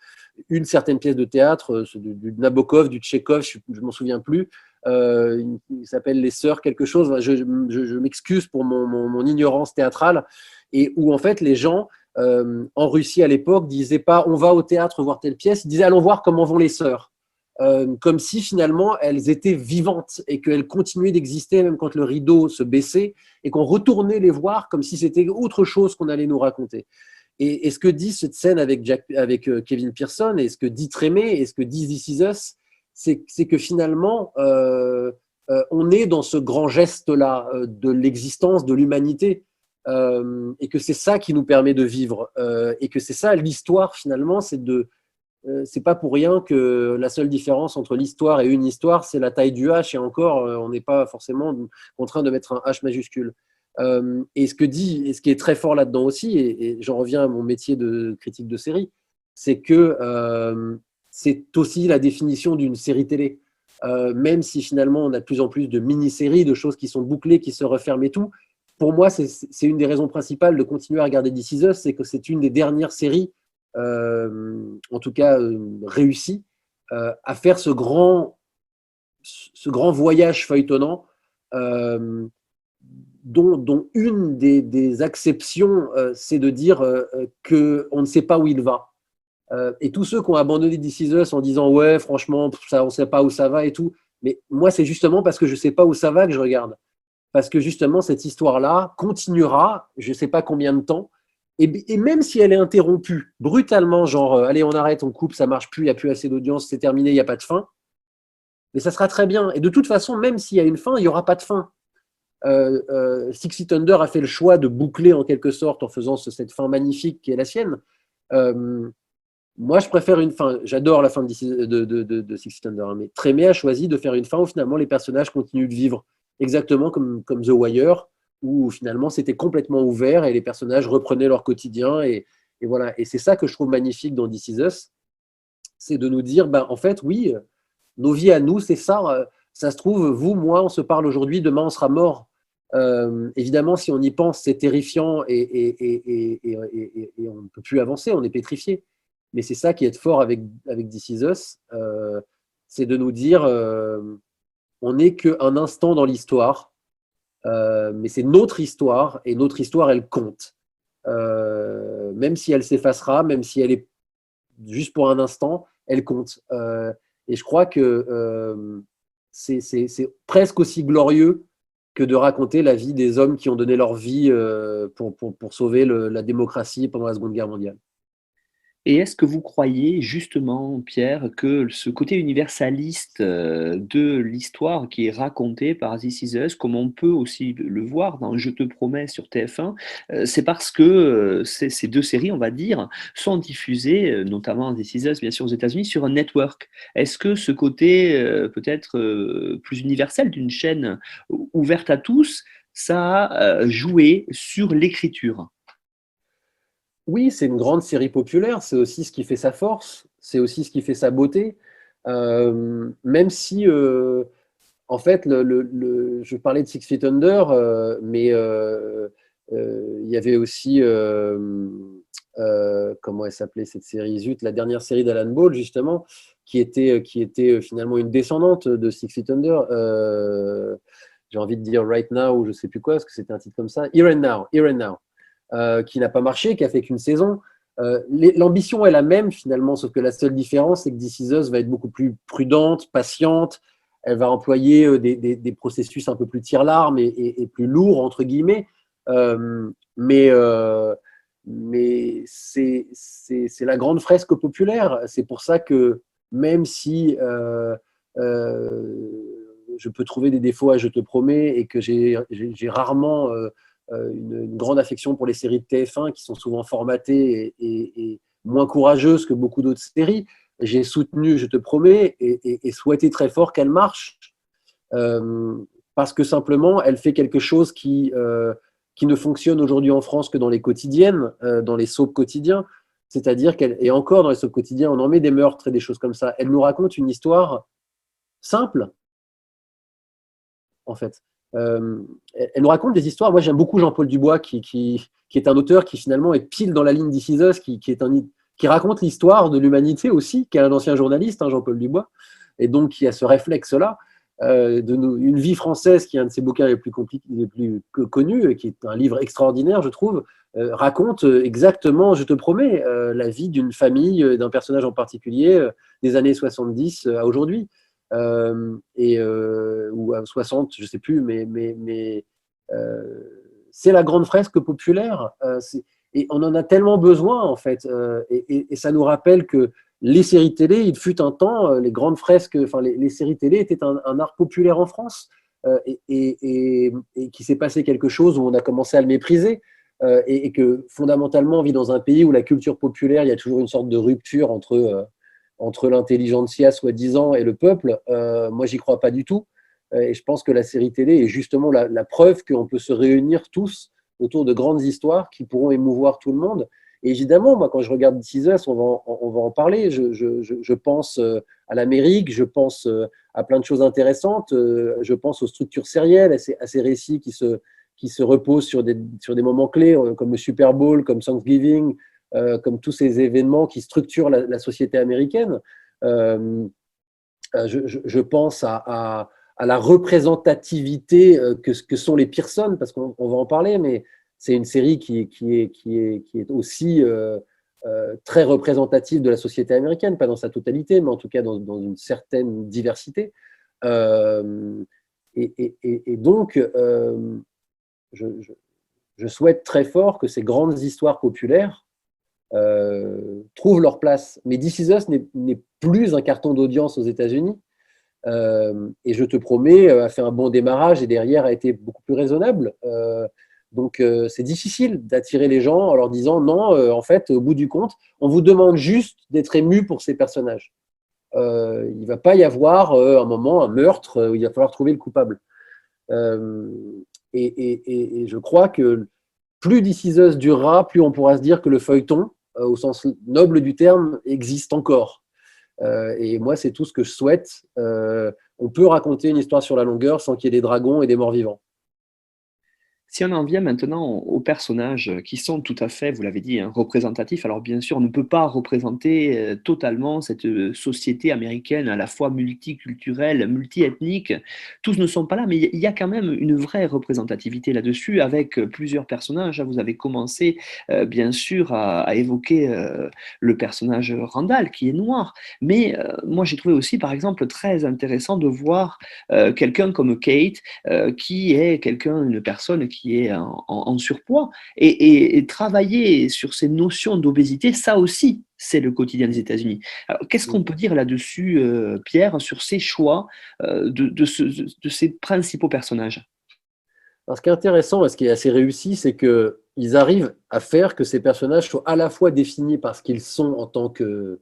une certaine pièce de théâtre, du Nabokov, du Tchekhov, je ne m'en souviens plus, il s'appelle Les Sœurs quelque chose, je m'excuse pour mon ignorance théâtrale, et où en fait les gens en Russie à l'époque disaient pas on va au théâtre voir telle pièce, ils disaient allons voir comment vont les sœurs. Comme si finalement elles étaient vivantes et qu'elles continuaient d'exister même quand le rideau se baissait et qu'on retournait les voir comme si c'était autre chose qu'on allait nous raconter. Et ce que dit cette scène avec Kevin Pearson et ce que dit Trémé et ce que dit This Is Us, c'est que finalement on est dans ce grand geste-là de l'existence, de l'humanité, et que c'est ça qui nous permet de vivre, et que c'est ça l'histoire finalement, c'est pas pour rien que la seule différence entre l'histoire et une histoire, c'est la taille du H, et encore, on n'est pas forcément contraint de mettre un H majuscule. Et ce qui est très fort là-dedans aussi, et j'en reviens à mon métier de critique de série, c'est que c'est aussi la définition d'une série télé. Même si finalement on a de plus en plus de mini-séries, de choses qui sont bouclées, qui se referment et tout, pour moi, c'est une des raisons principales de continuer à regarder This Is Us, c'est que c'est une des dernières séries en tout cas réussi, à faire ce grand voyage feuilletonnant, dont une des acceptions, c'est de dire qu'on ne sait pas où il va. Et tous ceux qui ont abandonné This Is Us en disant ouais, franchement, ça, on ne sait pas où ça va et tout, mais moi, c'est justement parce que je ne sais pas où ça va que je regarde. Parce que justement, cette histoire-là continuera, je ne sais pas combien de temps, et même si elle est interrompue brutalement, genre, allez, on arrête, on coupe, ça marche plus, il n'y a plus assez d'audience, c'est terminé, il n'y a pas de fin, mais ça sera très bien. Et de toute façon, même s'il y a une fin, il n'y aura pas de fin. Six Feet Under a fait le choix de boucler en quelque sorte en faisant cette fin magnifique qui est la sienne. Moi, je préfère une fin. J'adore la fin de Six Feet Under, hein, mais Trémé a choisi de faire une fin où finalement les personnages continuent de vivre exactement comme The Wire, où finalement c'était complètement ouvert et les personnages reprenaient leur quotidien. Et voilà. Et c'est ça que je trouve magnifique dans This Is Us, c'est de nous dire, en fait, oui, nos vies à nous, c'est ça. Ça se trouve, vous, moi, on se parle aujourd'hui, demain on sera mort. Évidemment, si on y pense, c'est terrifiant et on ne peut plus avancer, on est pétrifié. Mais c'est ça qui est fort avec This Is Us, c'est de nous dire on n'est qu'un instant dans l'histoire, mais c'est notre histoire, et notre histoire, elle compte. Même si elle s'effacera, même si elle est juste pour un instant, elle compte. Et je crois que c'est presque aussi glorieux que de raconter la vie des hommes qui ont donné leur vie pour sauver la démocratie pendant la Seconde Guerre mondiale. Et est-ce que vous croyez justement, Pierre, que ce côté universaliste de l'histoire qui est racontée par This Is Us, comme on peut aussi le voir dans Je te promets sur TF1, c'est parce que ces deux séries, on va dire, sont diffusées, notamment This Is Us, bien sûr, aux États-Unis, sur un network. Est-ce que ce côté peut-être plus universel d'une chaîne ouverte à tous, ça a joué sur l'écriture? Oui, c'est une grande série populaire, c'est aussi ce qui fait sa force, c'est aussi ce qui fait sa beauté. Même si, en fait, je parlais de Six Feet Under, mais il y avait aussi, comment elle s'appelait cette série? Zut, la dernière série d'Alan Ball, justement, qui était finalement une descendante de Six Feet Under. J'ai envie de dire Right Now, ou je ne sais plus quoi, parce que c'était un titre comme ça. Here and Now, Here and Now. Qui n'a pas marché, qui a fait qu'une saison. L'ambition est la même finalement, sauf que la seule différence, c'est que This Is Us va être beaucoup plus prudente, patiente. Elle va employer des processus un peu plus tire-larme et plus lourds, entre guillemets. Mais c'est la grande fresque populaire. C'est pour ça que même si je peux trouver des défauts à Je te promets et que j'ai rarement une grande affection pour les séries de TF1 qui sont souvent formatées et moins courageuses que beaucoup d'autres séries. J'ai soutenu Je te promets et souhaité très fort qu'elle marche parce que simplement, elle fait quelque chose qui ne fonctionne aujourd'hui en France que dans les quotidiennes, dans les soaps quotidiens. C'est-à-dire et encore dans les soaps quotidiens, on en met des meurtres et des choses comme ça. Elle nous raconte une histoire simple, en fait. Elle nous raconte des histoires. Moi, j'aime beaucoup Jean-Paul Dubois, qui est un auteur qui finalement est pile dans la ligne d'Ici Us, qui raconte l'histoire de l'humanité aussi, qui est un ancien journaliste, hein, Jean-Paul Dubois, et donc qui a ce réflexe-là. Une vie française, qui est un de ses bouquins les plus connus, et qui est un livre extraordinaire, je trouve, raconte exactement, je te promets, la vie d'une famille, d'un personnage en particulier, des années 70 à aujourd'hui, ou à 60, je ne sais plus, mais c'est la grande fresque populaire, et on en a tellement besoin, en fait, et ça nous rappelle que les séries télé, il fut un temps, les grandes fresques, enfin les séries télé étaient un art populaire en France, et qu'il s'est passé quelque chose où on a commencé à le mépriser, et que fondamentalement on vit dans un pays où la culture populaire, il y a toujours une sorte de rupture entre l'intelligentsia soi-disant et le peuple. Moi, j'y crois pas du tout, et je pense que la série télé est justement la preuve qu'on peut se réunir tous autour de grandes histoires qui pourront émouvoir tout le monde. Et évidemment, moi, quand je regarde This Is Us, on va en parler. Je pense à l'Amérique, je pense à plein de choses intéressantes, je pense aux structures sérielles, à ces récits qui se reposent sur des moments clés, comme le Super Bowl, comme Thanksgiving, comme tous ces événements qui structurent la société américaine. Je pense à la représentativité que sont les Pearson, parce qu'on va en parler, mais c'est une série qui est aussi très représentative de la société américaine, pas dans sa totalité, mais en tout cas dans une certaine diversité. Et donc, je souhaite très fort que ces grandes histoires populaires trouvent leur place. Mais This Is Us n'est plus un carton d'audience aux États-Unis. Et Je te promets a fait un bon démarrage et derrière a été beaucoup plus raisonnable. Donc c'est difficile d'attirer les gens en leur disant non, en fait, au bout du compte, on vous demande juste d'être ému pour ces personnages. Il ne va pas y avoir un moment, un meurtre, où il va falloir trouver le coupable. Et je crois que plus This Is Us durera, plus on pourra se dire que le feuilleton, au sens noble du terme, existe encore. Et moi, c'est tout ce que je souhaite. On peut raconter une histoire sur la longueur sans qu'il y ait des dragons et des morts vivants. Si on en vient maintenant aux personnages qui sont tout à fait, vous l'avez dit, hein, représentatifs, alors bien sûr, on ne peut pas représenter totalement cette société américaine à la fois multiculturelle, multiethnique. Tous ne sont pas là, mais il y a quand même une vraie représentativité là-dessus avec plusieurs personnages. Vous avez commencé, bien sûr, à évoquer le personnage Randall, qui est noir. Mais moi, j'ai trouvé aussi, par exemple, très intéressant de voir quelqu'un comme Kate, qui est une personne qui est en surpoids, et travailler sur ces notions d'obésité, ça aussi, c'est le quotidien des États-Unis. Alors, qu'est-ce qu'on peut dire là-dessus, Pierre, sur ces choix de ces principaux personnages? Alors, ce qui est intéressant et ce qui est assez réussi, c'est qu'ils arrivent à faire que ces personnages soient à la fois définis par ce qu'ils sont en tant que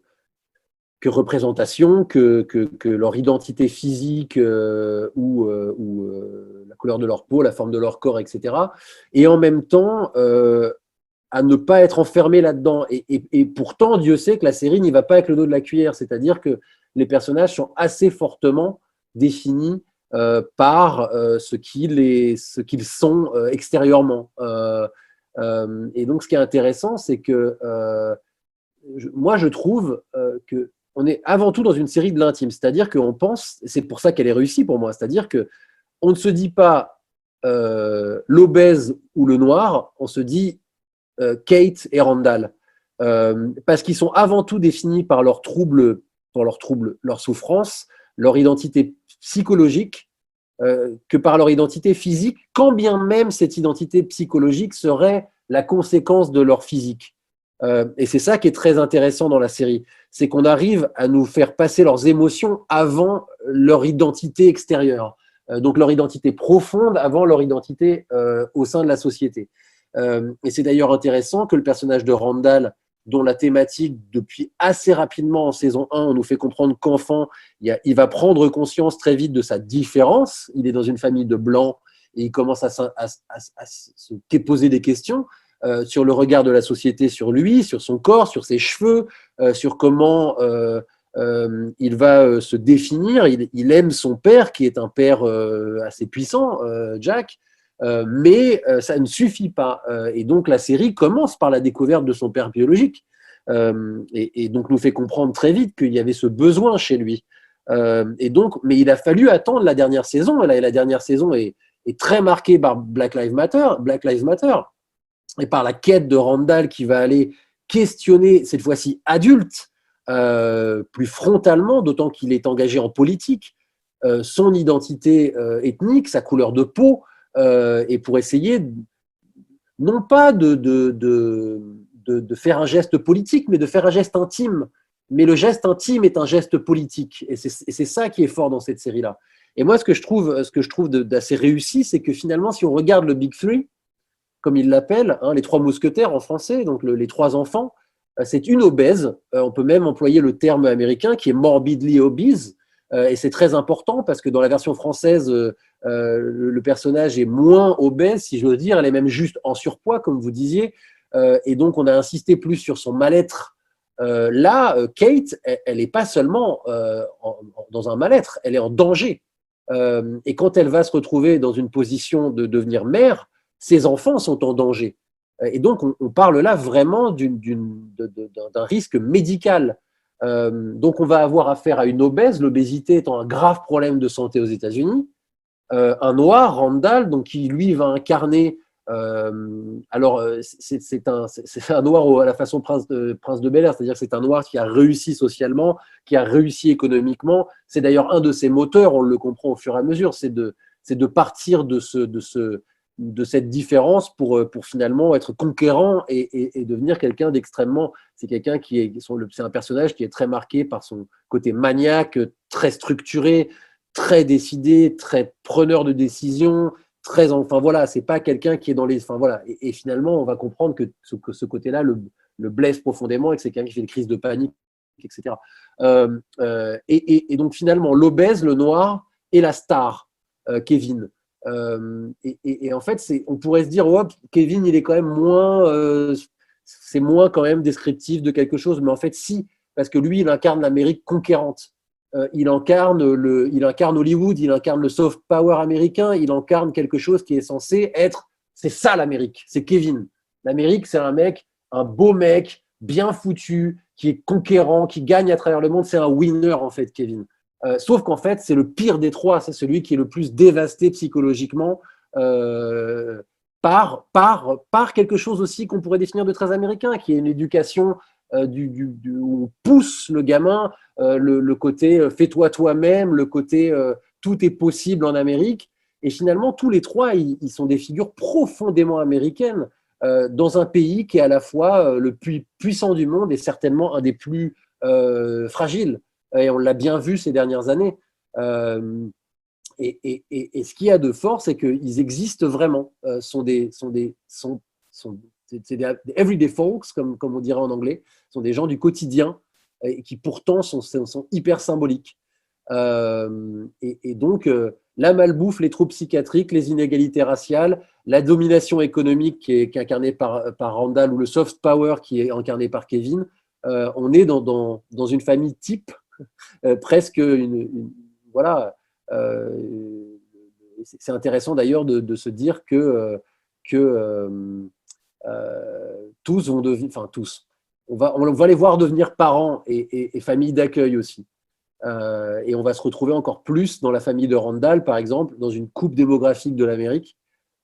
représentation, que leur identité physique ou la couleur de leur peau, la forme de leur corps, etc. Et en même temps, à ne pas être enfermé là-dedans. Et pourtant, Dieu sait que la série n'y va pas avec le dos de la cuillère. C'est-à-dire que les personnages sont assez fortement définis par ce qu'ils sont extérieurement. Et donc, ce qui est intéressant, c'est que moi, je trouve que on est avant tout dans une série de l'intime, c'est-à-dire qu'on pense, c'est pour ça qu'elle est réussie pour moi, c'est-à-dire qu'on ne se dit pas l'obèse ou le noir, on se dit Kate et Randall, parce qu'ils sont avant tout définis par leurs troubles, leur souffrance, leur identité psychologique, que par leur identité physique, quand bien même cette identité psychologique serait la conséquence de leur physique. Et c'est ça qui est très intéressant dans la série, c'est qu'on arrive à nous faire passer leurs émotions avant leur identité extérieure. Donc leur identité profonde avant leur identité au sein de la société. Et c'est d'ailleurs intéressant que le personnage de Randall, dont la thématique, depuis assez rapidement en saison 1, on nous fait comprendre qu'enfant, il va prendre conscience très vite de sa différence. Il est dans une famille de blancs et il commence à se poser des questions sur le regard de la société sur lui, sur son corps, sur ses cheveux, sur comment il va se définir. Il aime son père, qui est un père assez puissant, Jack, mais ça ne suffit pas. Et donc la série commence par la découverte de son père biologique, et donc nous fait comprendre très vite qu'il y avait ce besoin chez lui. Et donc, mais il a fallu attendre la dernière saison. Et la dernière saison est très marquée par Black Lives Matter, et par la quête de Randall qui va aller questionner, cette fois-ci adulte, plus frontalement, d'autant qu'il est engagé en politique, son identité ethnique, sa couleur de peau, et pour essayer non pas de faire un geste politique, mais de faire un geste intime. Mais le geste intime est un geste politique, et c'est ça qui est fort dans cette série-là. Et moi, ce que je trouve d'assez réussi, c'est que finalement, si on regarde le Big Three, comme il l'appelle, les trois mousquetaires en français, donc les trois enfants, c'est une obèse. On peut même employer le terme américain qui est morbidly obese, et c'est très important parce que dans la version française, le personnage est moins obèse, si je veux dire, elle est même juste en surpoids, comme vous disiez, et donc on a insisté plus sur son mal-être. Là, Kate, elle n'est pas seulement dans un mal-être, elle est en danger. Et quand elle va se retrouver dans une position de devenir mère, ses enfants sont en danger. Et donc, on parle là vraiment d'un risque médical. Donc, on va avoir affaire à une obèse, l'obésité étant un grave problème de santé aux États-Unis. Un noir, Randall, donc, qui lui va incarner. C'est un noir à la façon Prince de Bel-Air, c'est-à-dire que c'est un noir qui a réussi socialement, qui a réussi économiquement. C'est d'ailleurs un de ses moteurs, on le comprend au fur et à mesure, c'est de partir de cette différence pour finalement être conquérant et devenir quelqu'un d'extrêmement. C'est un personnage qui est très marqué par son côté maniaque, très structuré, très décidé, très preneur de décision, enfin voilà, c'est pas quelqu'un qui est dans les. Enfin voilà, et finalement, on va comprendre que ce côté-là le blesse profondément et que c'est quelqu'un qui fait des crises de panique, etc. Et donc finalement, l'obèse, le noir et la star, Kevin. Et en fait, on pourrait se dire, oh, Kevin, il est quand même moins, c'est moins quand même descriptif de quelque chose, mais en fait, si, parce que lui, il incarne l'Amérique conquérante. Il incarne Hollywood, il incarne le soft power américain, il incarne quelque chose qui est censé être, c'est ça l'Amérique, c'est Kevin. L'Amérique, c'est un beau mec, bien foutu, qui est conquérant, qui gagne à travers le monde, c'est un winner en fait, Kevin. Sauf qu'en fait, c'est le pire des trois, c'est celui qui est le plus dévasté psychologiquement par quelque chose aussi qu'on pourrait définir de très américain, qui est une éducation où on pousse le gamin, le côté fais-toi toi-même, le côté tout est possible en Amérique. Et finalement, tous les trois, ils sont des figures profondément américaines dans un pays qui est à la fois le plus puissant du monde et certainement un des plus fragiles. Et on l'a bien vu ces dernières années. Et ce qu'il y a de fort, c'est qu'ils existent vraiment. C'est des everyday folks, comme on dirait en anglais. Ce sont des gens du quotidien et qui pourtant sont hyper symboliques. Et donc, la malbouffe, les troubles psychiatriques, les inégalités raciales, la domination économique qui est incarnée par Randall ou le soft power qui est incarné par Kevin, on est dans une famille type, presque voilà. C'est intéressant d'ailleurs de se dire que tous vont devenir, enfin tous, on va les voir devenir parents et famille d'accueil aussi. Et on va se retrouver encore plus dans la famille de Randall, par exemple, dans une coupe démographique de l'Amérique,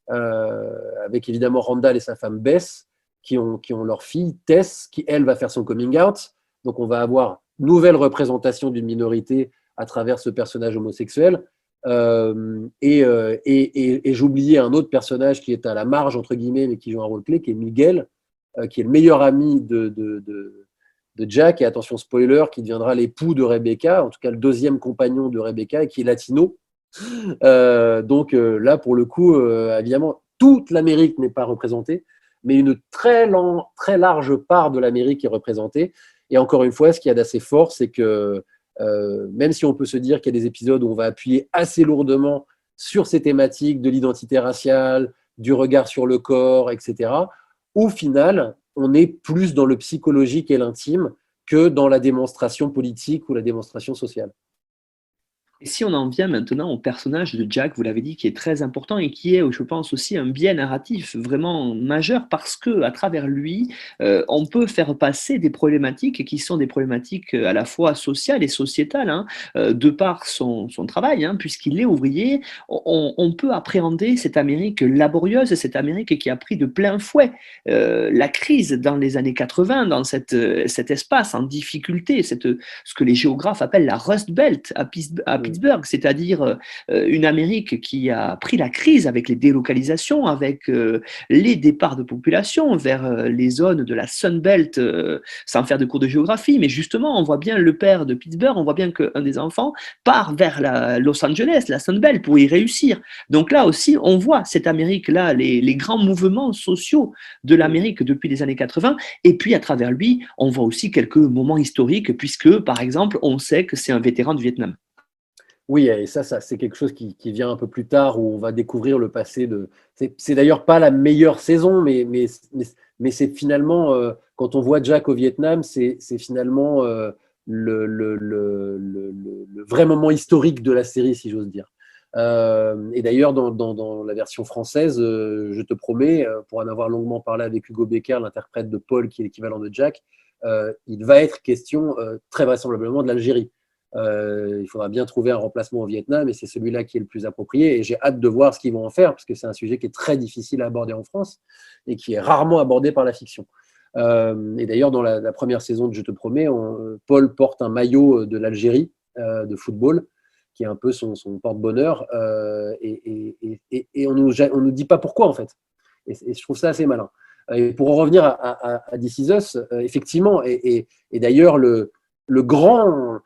avec évidemment Randall et sa femme Bess, qui ont leur fille Tess, qui elle va faire son coming out. Donc on va avoir une nouvelle représentation d'une minorité à travers ce personnage homosexuel. Et j'oubliais un autre personnage qui est à la marge, entre guillemets, mais qui joue un rôle clé, qui est Miguel, qui est le meilleur ami de Jack, et attention spoiler, qui deviendra l'époux de Rebecca, en tout cas le deuxième compagnon de Rebecca, et qui est latino. Donc là, pour le coup, évidemment, toute l'Amérique n'est pas représentée, mais une très large part de l'Amérique est représentée. Et encore une fois, ce qu'il y a d'assez fort, c'est que même si on peut se dire qu'il y a des épisodes où on va appuyer assez lourdement sur ces thématiques de l'identité raciale, du regard sur le corps, etc., au final, on est plus dans le psychologique et l'intime que dans la démonstration politique ou la démonstration sociale. Et si on en vient maintenant au personnage de Jack, vous l'avez dit, qui est très important et qui est, je pense, aussi un biais narratif vraiment majeur parce que à travers lui, on peut faire passer des problématiques qui sont des problématiques à la fois sociales et sociétales, hein, de par son travail, hein, puisqu'il est ouvrier. On peut appréhender cette Amérique laborieuse, cette Amérique qui a pris de plein fouet la crise dans les années 80, dans cet espace en difficulté, ce que les géographes appellent la Rust Belt à Pittsburgh, c'est-à-dire une Amérique qui a pris la crise avec les délocalisations, avec les départs de population vers les zones de la Sun Belt, sans faire de cours de géographie, mais justement, on voit bien le père de Pittsburgh, on voit bien qu'un des enfants part vers Los Angeles, la Sun Belt, pour y réussir. Donc là aussi, on voit cette Amérique-là, les grands mouvements sociaux de l'Amérique depuis les années 80, et puis à travers lui, on voit aussi quelques moments historiques, puisque, par exemple, on sait que c'est un vétéran du Vietnam. Oui, et ça c'est quelque chose qui vient un peu plus tard, où on va découvrir le passé de. C'est d'ailleurs pas la meilleure saison, mais c'est finalement, quand on voit Jack au Vietnam, c'est finalement le vrai moment historique de la série, si j'ose dire. Et d'ailleurs, dans la version française, je te promets, pour en avoir longuement parlé avec Hugo Becker, l'interprète de Paul, qui est l'équivalent de Jack, il va être question très vraisemblablement de l'Algérie. Il faudra bien trouver un remplacement au Vietnam et c'est celui-là qui est le plus approprié. Et j'ai hâte de voir ce qu'ils vont en faire parce que c'est un sujet qui est très difficile à aborder en France et qui est rarement abordé par la fiction. Et d'ailleurs, dans la première saison de Je te promets, Paul porte un maillot de l'Algérie de football qui est un peu son porte-bonheur et on nous dit pas pourquoi en fait. Et je trouve ça assez malin. Et pour en revenir à This Is Us, effectivement, et d'ailleurs le grand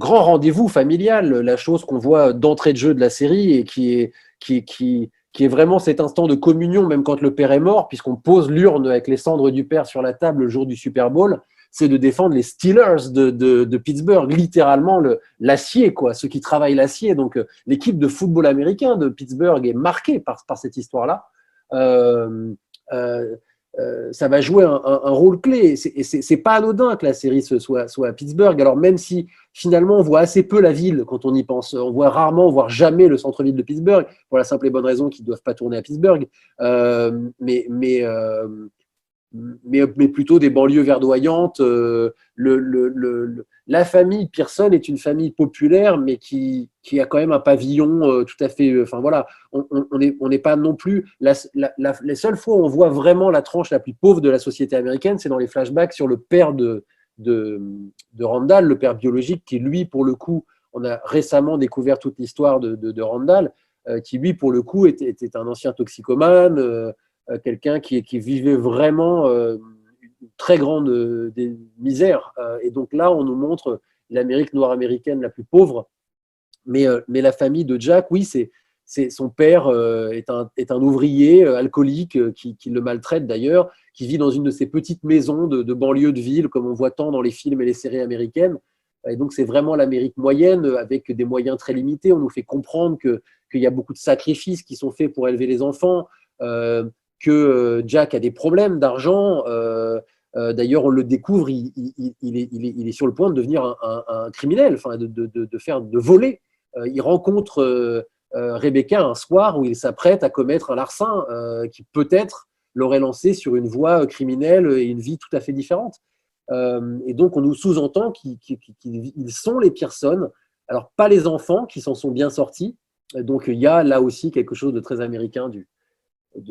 rendez-vous familial, la chose qu'on voit d'entrée de jeu de la série et qui est vraiment cet instant de communion, même quand le père est mort, puisqu'on pose l'urne avec les cendres du père sur la table le jour du Super Bowl, c'est de défendre les Steelers de Pittsburgh, littéralement l'acier, quoi, ceux qui travaillent l'acier. Donc l'équipe de football américain de Pittsburgh est marquée par cette histoire-là. Ça va jouer un rôle clé. C'est pas anodin que la série soit à Pittsburgh. Alors même si finalement on voit assez peu la ville quand on y pense, on voit rarement, voire jamais le centre-ville de Pittsburgh pour la simple et bonne raison qu'ils ne doivent pas tourner à Pittsburgh, mais plutôt des banlieues verdoyantes. La famille Pearson est une famille populaire, mais qui a quand même un pavillon tout à fait. Enfin voilà, on n'est pas non plus. Les seules fois où on voit vraiment la tranche la plus pauvre de la société américaine, c'est dans les flashbacks sur le père de Randall, le père biologique, qui lui, pour le coup, on a récemment découvert toute l'histoire de Randall, qui lui, pour le coup, était un ancien toxicomane. Quelqu'un qui vivait vraiment une très grande misère. Et donc là, on nous montre l'Amérique noire américaine la plus pauvre. Mais la famille de Jack, oui, son père est un ouvrier alcoolique qui le maltraite d'ailleurs, qui vit dans une de ces petites maisons de banlieue de ville, comme on voit tant dans les films et les séries américaines. Et donc, c'est vraiment l'Amérique moyenne avec des moyens très limités. On nous fait comprendre qu'il y a beaucoup de sacrifices qui sont faits pour élever les enfants. Que Jack a des problèmes d'argent. D'ailleurs, on le découvre, il est sur le point de devenir un criminel, enfin, de voler. Il rencontre Rebecca un soir où il s'apprête à commettre un larcin qui peut-être l'aurait lancé sur une voie criminelle et une vie tout à fait différente. Et donc, on nous sous-entend qu'ils sont les Pearson. Alors, pas les enfants qui s'en sont bien sortis. Donc, il y a là aussi quelque chose de très américain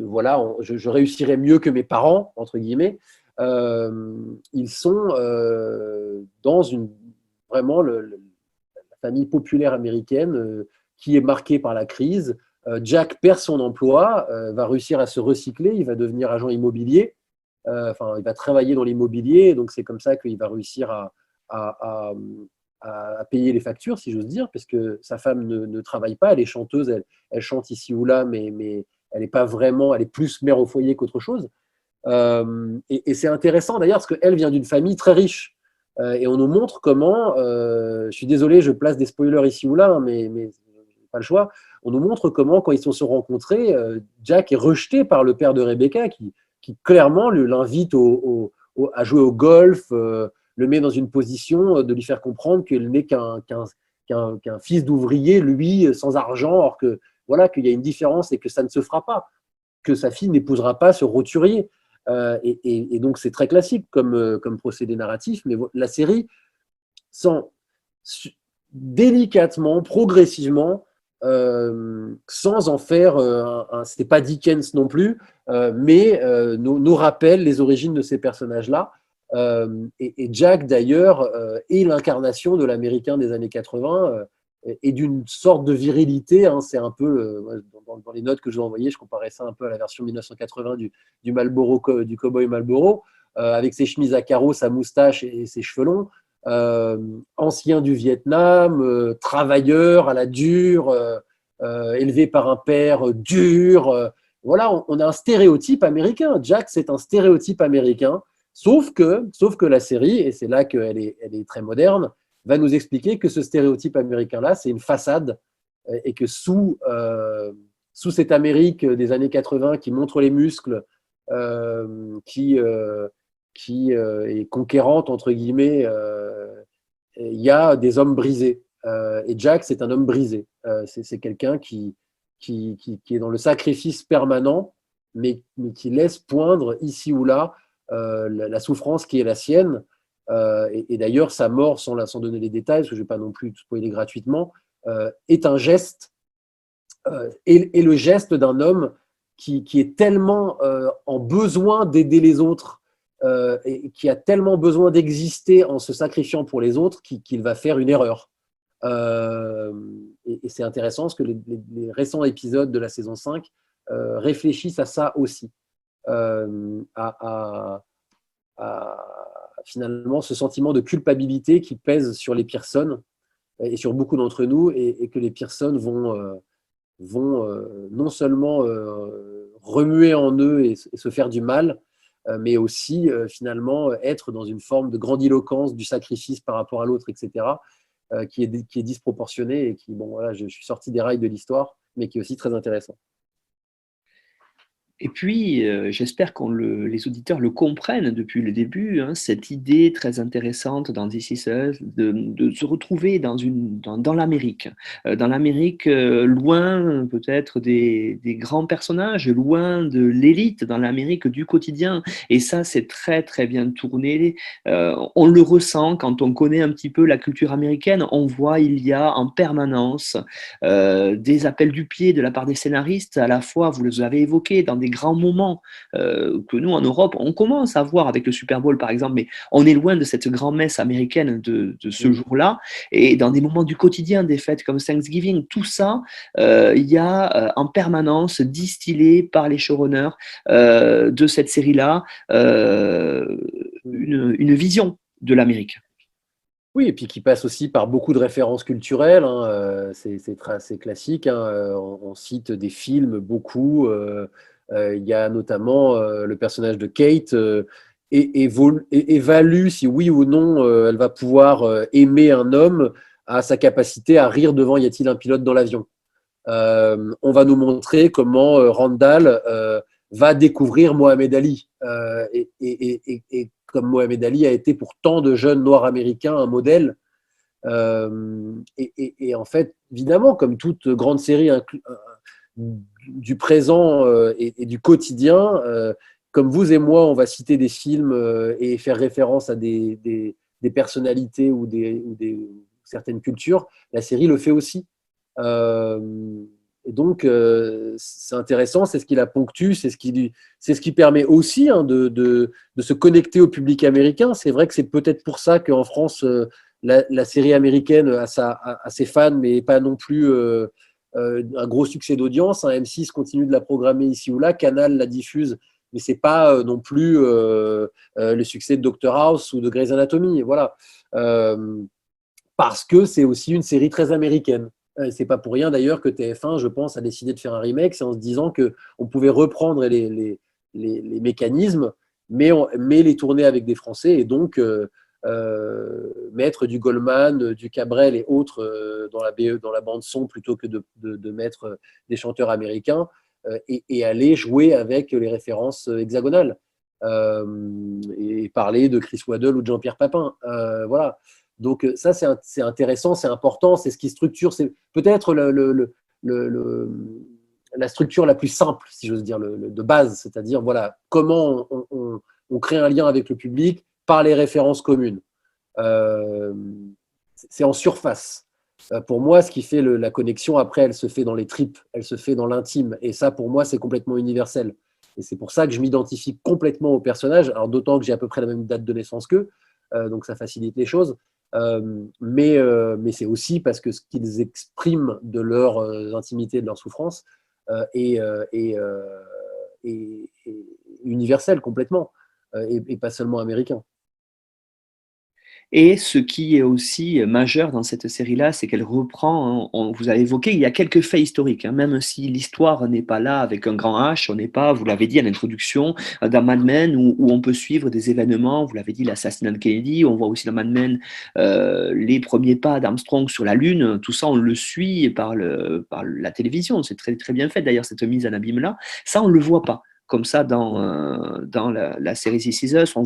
voilà, je réussirais mieux que mes parents, entre guillemets. Ils sont dans vraiment la famille populaire américaine qui est marquée par la crise. Jack perd son emploi, va réussir à se recycler, il va devenir agent immobilier. il va travailler dans l'immobilier, donc c'est comme ça qu'il va réussir à, à payer les factures, si j'ose dire, parce que sa femme ne travaille pas, elle est chanteuse, elle chante ici ou là, mais elle n'est pas vraiment, elle est plus mère au foyer qu'autre chose. Et c'est intéressant d'ailleurs parce qu'elle vient d'une famille très riche. Et on nous montre comment, je suis désolé, je place des spoilers ici ou là, hein, mais pas le choix. On nous montre comment, quand ils se sont rencontrés, Jack est rejeté par le père de Rebecca, qui clairement l'invite à jouer au golf, le met dans une position de lui faire comprendre qu'il n'est qu'un fils d'ouvrier, lui, sans argent, or que voilà, qu'il y a une différence et que ça ne se fera pas, que sa fille n'épousera pas ce roturier. Et donc c'est très classique comme procédé narratif, mais la série sent délicatement, progressivement, sans en faire c'était pas Dickens non plus, mais nous rappelle les origines de ces personnages-là. Et Jack d'ailleurs est l'incarnation de l'américain des années 80 et d'une sorte de virilité, hein. C'est un peu dans les notes que je vous ai envoyées, je comparais ça un peu à la version 1980 du Marlboro, du Cowboy Marlboro, avec ses chemises à carreaux, sa moustache et ses cheveux longs. Ancien du Vietnam, travailleur à la dure, élevé par un père dur. Voilà, on a un stéréotype américain. Jack, c'est un stéréotype américain, sauf que la série, et c'est là qu'elle est très moderne, va nous expliquer que ce stéréotype américain-là, c'est une façade, et que sous cette Amérique des années 80 qui montre les muscles, qui est conquérante, entre guillemets, il y a des hommes brisés. Et Jack, c'est un homme brisé. C'est quelqu'un qui est dans le sacrifice permanent, mais qui laisse poindre ici ou là la souffrance qui est la sienne. Et d'ailleurs, sa mort, sans donner les détails, parce que je ne vais pas non plus spoiler gratuitement, est un geste, et le geste d'un homme qui est tellement en besoin d'aider les autres, et qui a tellement besoin d'exister en se sacrifiant pour les autres qu'il va faire une erreur. Et c'est intéressant parce que les récents épisodes de la saison 5 réfléchissent à ça aussi, à finalement ce sentiment de culpabilité qui pèse sur les Pearson et sur beaucoup d'entre nous, et que les Pearson vont non seulement remuer en eux et se faire du mal, mais aussi finalement être dans une forme de grandiloquence du sacrifice par rapport à l'autre, etc., qui est disproportionnée et qui, bon, voilà, je suis sorti des rails de l'histoire, mais qui est aussi très intéressant. Et puis, j'espère que les auditeurs le comprennent depuis le début, hein, cette idée très intéressante dans This Is Us de se retrouver dans l'Amérique. Dans l'Amérique, loin peut-être des grands personnages, loin de l'élite, dans l'Amérique du quotidien. Et ça, c'est très, très bien tourné. On le ressent quand on connaît un petit peu la culture américaine. On voit, il y a en permanence des appels du pied de la part des scénaristes. À la fois, vous les avez évoqués, dans des grands moments que nous, en Europe, on commence à voir avec le Super Bowl, par exemple, mais on est loin de cette grand-messe américaine de ce jour-là. Et dans des moments du quotidien, des fêtes comme Thanksgiving, tout ça, il y a en permanence distillé par les showrunners de cette série-là une vision de l'Amérique. Oui, et puis qui passe aussi par beaucoup de références culturelles, hein, c'est classique, hein, on cite des films beaucoup. Il y a notamment le personnage de Kate évalue si oui ou non elle va pouvoir aimer un homme à sa capacité à rire devant y a-t-il un pilote dans l'avion. On va nous montrer comment Randall va découvrir Mohamed Ali. Et comme Mohamed Ali a été pour tant de jeunes noirs américains un modèle. Et en fait, évidemment, comme toute grande série du présent et du quotidien, comme vous et moi, on va citer des films et faire référence à des personnalités ou certaines cultures, la série le fait aussi. Et donc, c'est intéressant, c'est ce qui la ponctue, c'est ce qui permet aussi, hein, de se connecter au public américain. C'est vrai que c'est peut-être pour ça qu'en France, la série américaine a ses fans, mais pas non plus un gros succès d'audience. Hein. M6 continue de la programmer ici ou là, Canal la diffuse mais c'est pas non plus le succès de Doctor House ou de Grey's Anatomy. Voilà. Parce que c'est aussi une série très américaine. C'est pas pour rien d'ailleurs que TF1, je pense, a décidé de faire un remake, c'est en se disant qu'on pouvait reprendre les mécanismes, mais les tourner avec des Français et donc mettre du Goldman, du Cabrel et autres dans la BE, dans la bande son plutôt que de mettre des chanteurs américains et aller jouer avec les références hexagonales et parler de Chris Waddle ou de Jean-Pierre Papin. Voilà. Donc ça, c'est intéressant, c'est important, c'est ce qui structure, c'est peut-être la structure la plus simple, si j'ose dire, de base, c'est-à-dire voilà, comment on crée un lien avec le public par les références communes. C'est en surface. Pour moi, ce qui fait la connexion, après, elle se fait dans les tripes, elle se fait dans l'intime. Et ça, pour moi, c'est complètement universel. Et c'est pour ça que je m'identifie complètement au personnage, alors d'autant que j'ai à peu près la même date de naissance qu'eux, donc ça facilite les choses. Mais c'est aussi parce que ce qu'ils expriment de leur intimité, de leur souffrance, est universel complètement, et pas seulement américain. Et ce qui est aussi majeur dans cette série-là, c'est qu'elle reprend, hein, vous avez évoqué, il y a quelques faits historiques, hein, même si l'histoire n'est pas là avec un grand H, on n'est pas, vous l'avez dit à l'introduction, dans Mad Men, où on peut suivre des événements, vous l'avez dit, l'assassinat de Kennedy, on voit aussi dans Mad Men les premiers pas d'Armstrong sur la Lune, tout ça on le suit par la télévision, c'est très, très bien fait d'ailleurs cette mise en abîme-là, ça on ne le voit pas. Comme ça, dans la série This Is Us, on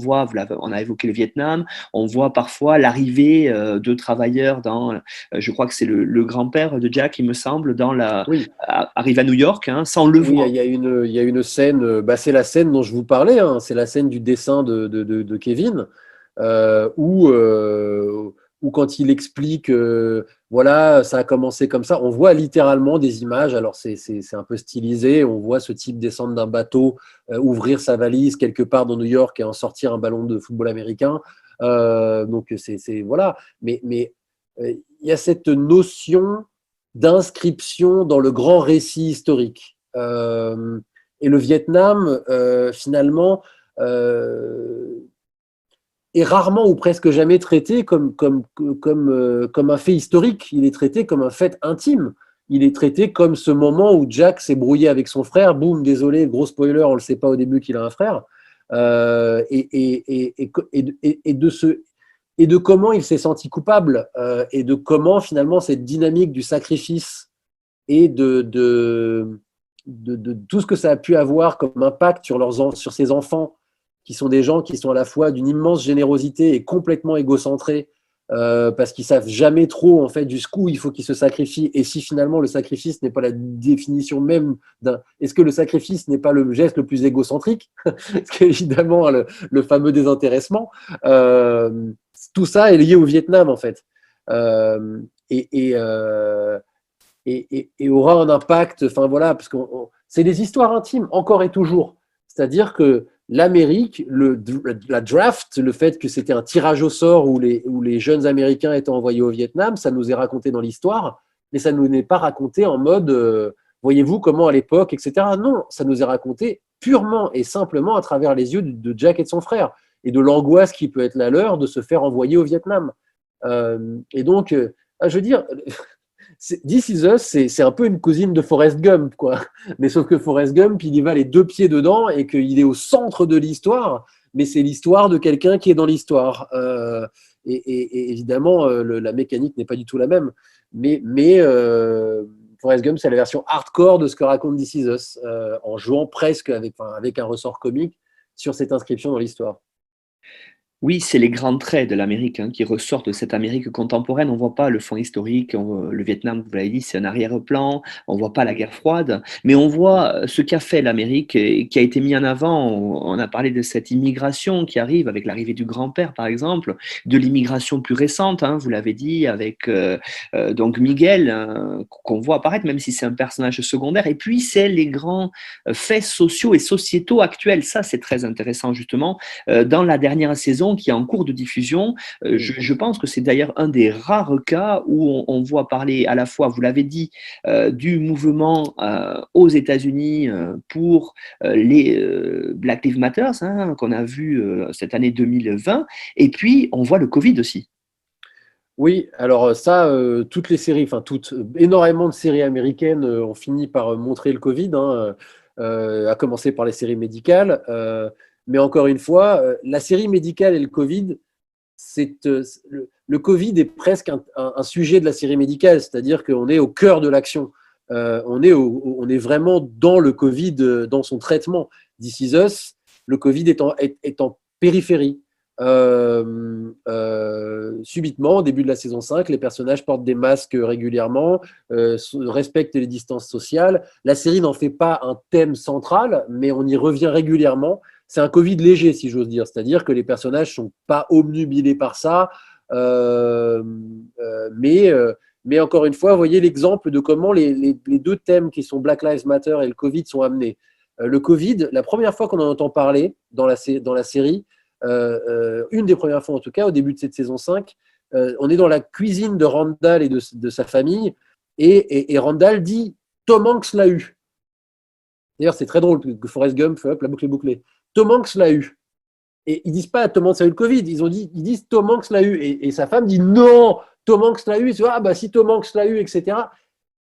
a évoqué le Vietnam, on voit parfois l'arrivée de travailleurs je crois que c'est le grand-père de Jack, il me semble, Oui. arrive à New York, hein, ça on le Oui, voit. il y a une scène, c'est la scène dont je vous parlais, hein, c'est la scène du dessin de Kevin, où quand il explique, voilà, ça a commencé comme ça, on voit littéralement des images, alors c'est un peu stylisé, on voit ce type descendre d'un bateau, ouvrir sa valise quelque part dans New York et en sortir un ballon de football américain. Donc voilà, mais il y a cette notion d'inscription dans le grand récit historique. Et le Vietnam, finalement, est rarement ou presque jamais traité comme un fait historique. Il est traité comme un fait intime. Il est traité comme ce moment où Jack s'est brouillé avec son frère. Boum, désolé, gros spoiler, on ne le sait pas au début qu'il a un frère. Et de comment il s'est senti coupable, et de comment finalement cette dynamique du sacrifice et de tout ce que ça a pu avoir comme impact sur ses enfants, qui sont des gens qui sont à la fois d'une immense générosité et complètement égocentrés, parce qu'ils savent jamais trop en fait jusqu'où il faut qu'ils se sacrifient, et si finalement le sacrifice n'est pas la définition même est-ce que le sacrifice n'est pas le geste le plus égocentrique, parce qu'évidemment le fameux désintéressement, tout ça est lié au Vietnam en fait, et aura un impact, enfin voilà, parce que c'est des histoires intimes encore et toujours, c'est-à-dire que l'Amérique, la draft, le fait que c'était un tirage au sort où les jeunes Américains étaient envoyés au Vietnam, ça nous est raconté dans l'histoire, mais ça ne nous est pas raconté en mode voyez-vous comment à l'époque, etc. Non, ça nous est raconté purement et simplement à travers les yeux de Jack et de son frère, et de l'angoisse qui peut être la leur de se faire envoyer au Vietnam. Et donc, je veux dire, This Is Us, c'est un peu une cousine de Forrest Gump, quoi. Mais sauf que Forrest Gump, il y va les deux pieds dedans et qu'il est au centre de l'histoire, mais c'est l'histoire de quelqu'un qui est dans l'histoire. Et évidemment, la mécanique n'est pas du tout la même. Mais Forrest Gump, c'est la version hardcore de ce que raconte This Is Us, en jouant presque avec un ressort comique sur cette inscription dans l'histoire. Oui, c'est les grands traits de l'Amérique, hein, qui ressortent de cette Amérique contemporaine. On ne voit pas le fond historique, le Vietnam, vous l'avez dit, c'est un arrière-plan, on ne voit pas la guerre froide, mais on voit ce qu'a fait l'Amérique et qui a été mis en avant. On a parlé de cette immigration qui arrive avec l'arrivée du grand-père, par exemple, de l'immigration plus récente, hein, vous l'avez dit, avec donc Miguel, qu'on voit apparaître, même si c'est un personnage secondaire. Et puis, c'est les grands faits sociaux et sociétaux actuels. Ça, c'est très intéressant, justement. Dans la dernière saison, saison qui est en cours de diffusion. Je pense que c'est d'ailleurs un des rares cas où on voit parler à la fois, vous l'avez dit, du mouvement aux États-Unis pour les Black Lives Matter, hein, qu'on a vu cette année 2020, et puis on voit le Covid aussi. Oui, alors ça, toutes les séries, enfin énormément de séries américaines ont fini par montrer le Covid, hein, à commencer par les séries médicales. Mais encore une fois, la série médicale et le Covid, le Covid est presque un sujet de la série médicale, c'est-à-dire qu'on est au cœur de l'action. On est vraiment dans le Covid, dans son traitement. This Is Us, le Covid est en périphérie. Subitement, au début de la saison 5, les personnages portent des masques régulièrement, respectent les distances sociales. La série n'en fait pas un thème central, mais on y revient régulièrement. C'est un Covid léger, si j'ose dire, c'est-à-dire que les personnages ne sont pas obnubilés par ça, mais encore une fois, vous voyez l'exemple de comment les deux thèmes qui sont Black Lives Matter et le Covid sont amenés. Le Covid, la première fois qu'on en entend parler dans la série, une des premières fois en tout cas, au début de cette saison 5, on est dans la cuisine de Randall et de sa famille, et Randall dit « Tom Hanks l'a eu ». D'ailleurs, c'est très drôle que Forrest Gump, hop, la boucle est bouclée. Tom Hanks l'a eu. Et ils disent pas Tom Hanks a eu le Covid, ils disent Tom Hanks l'a eu. Et sa femme dit non, Tom Hanks l'a eu. Ah bah si Tom Hanks l'a eu, etc.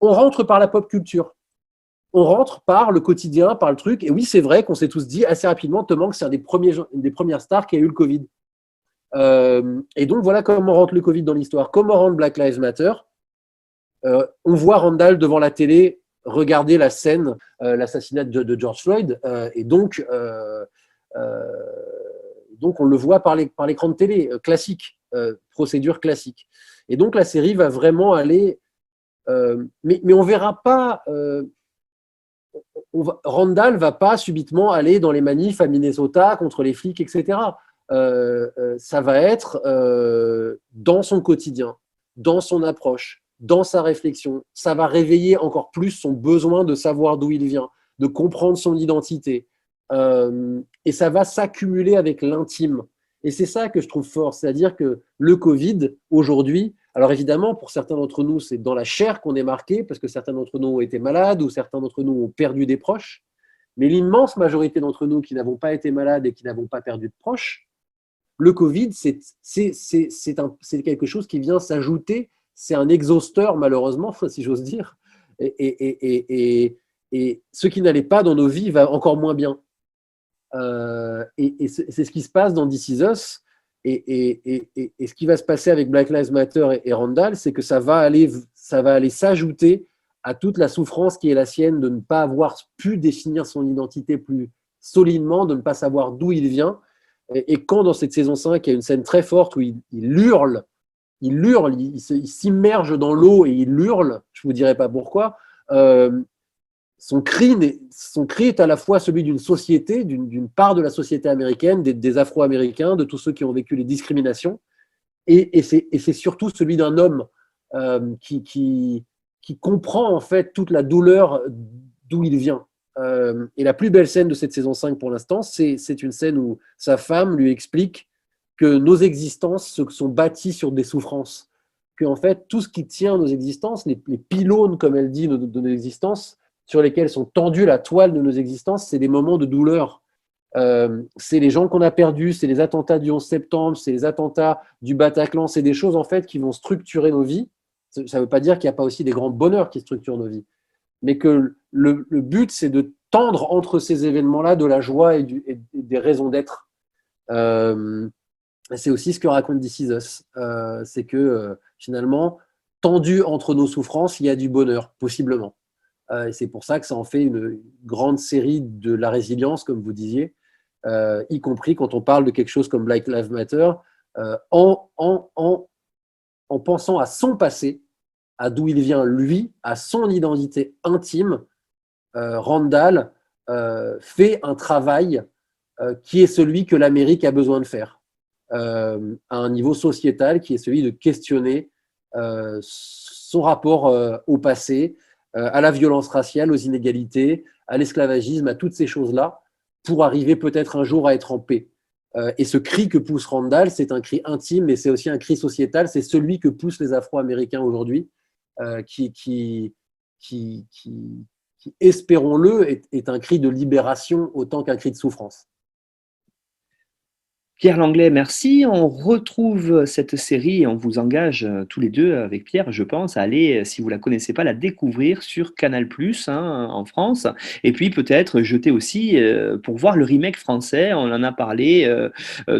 On rentre par la pop culture. On rentre par le quotidien, par le truc. Et oui, c'est vrai qu'on s'est tous dit assez rapidement, Tom Hanks, c'est une des premières stars qui a eu le Covid. Et donc, voilà comment rentre le Covid dans l'histoire. Comment rentre Black Lives Matter. On voit Randall devant la télé regarder la scène, l'assassinat de George Floyd. Et donc, on le voit par l'écran de télé, classique, procédure classique. Et donc, la série va vraiment aller... mais on ne verra pas... Randall ne va pas subitement aller dans les manifs à Minnesota contre les flics, etc. Ça va être dans son quotidien, dans son approche, dans sa réflexion. Ça va réveiller encore plus son besoin de savoir d'où il vient, de comprendre son identité. Et ça va s'accumuler avec l'intime. Et c'est ça que je trouve fort, c'est-à-dire que le Covid, aujourd'hui, alors évidemment, pour certains d'entre nous, c'est dans la chair qu'on est marqué, parce que certains d'entre nous ont été malades ou certains d'entre nous ont perdu des proches. Mais l'immense majorité d'entre nous qui n'avons pas été malades et qui n'avons pas perdu de proches, le Covid, c'est quelque chose qui vient s'ajouter. C'est un exhausteur, malheureusement, si j'ose dire. Et ce qui n'allait pas dans nos vies va encore moins bien. Et c'est ce qui se passe dans This Is Us. Et ce qui va se passer avec Black Lives Matter et Randall, c'est que ça va aller s'ajouter à toute la souffrance qui est la sienne de ne pas avoir pu définir son identité plus solidement, de ne pas savoir d'où il vient. Et quand dans cette saison 5, il y a une scène très forte où il hurle, il s'immerge dans l'eau et il hurle, je ne vous dirai pas pourquoi, son cri est à la fois celui d'une société, d'une part de la société américaine, des Afro-Américains, de tous ceux qui ont vécu les discriminations, et c'est surtout celui d'un homme qui comprend en fait toute la douleur d'où il vient. Et la plus belle scène de cette saison 5 pour l'instant, c'est une scène où sa femme lui explique que nos existences sont bâties sur des souffrances, que en fait tout ce qui tient nos existences, les pylônes comme elle dit de nos existences, sur lesquels sont tendues la toile de nos existences, c'est des moments de douleur. C'est les gens qu'on a perdus, c'est les attentats du 11 septembre, c'est les attentats du Bataclan, c'est des choses en fait qui vont structurer nos vies. Ça ne veut pas dire qu'il n'y a pas aussi des grands bonheurs qui structurent nos vies, mais que le but, c'est de tendre entre ces événements-là de la joie et des raisons d'être. C'est aussi ce que raconte This Is Us. C'est que finalement, tendu entre nos souffrances, il y a du bonheur, possiblement. Et c'est pour ça que ça en fait une grande série de la résilience, comme vous disiez, y compris quand on parle de quelque chose comme Black Lives Matter, en pensant à son passé, à d'où il vient lui, à son identité intime. Randall fait un travail qui est celui que l'Amérique a besoin de faire, à un niveau sociétal qui est celui de questionner son rapport au passé, à la violence raciale, aux inégalités, à l'esclavagisme, à toutes ces choses-là, pour arriver peut-être un jour à être en paix. Et ce cri que pousse Randall, c'est un cri intime, mais c'est aussi un cri sociétal. C'est celui que poussent les Afro-Américains aujourd'hui, qui, espérons-le, est un cri de libération autant qu'un cri de souffrance. Pierre Langlais, merci. On retrouve cette série et on vous engage tous les deux avec Pierre, je pense, à aller, si vous ne la connaissez pas, la découvrir sur Canal+, en France. Et puis peut-être jeter aussi pour voir le remake français. On en a parlé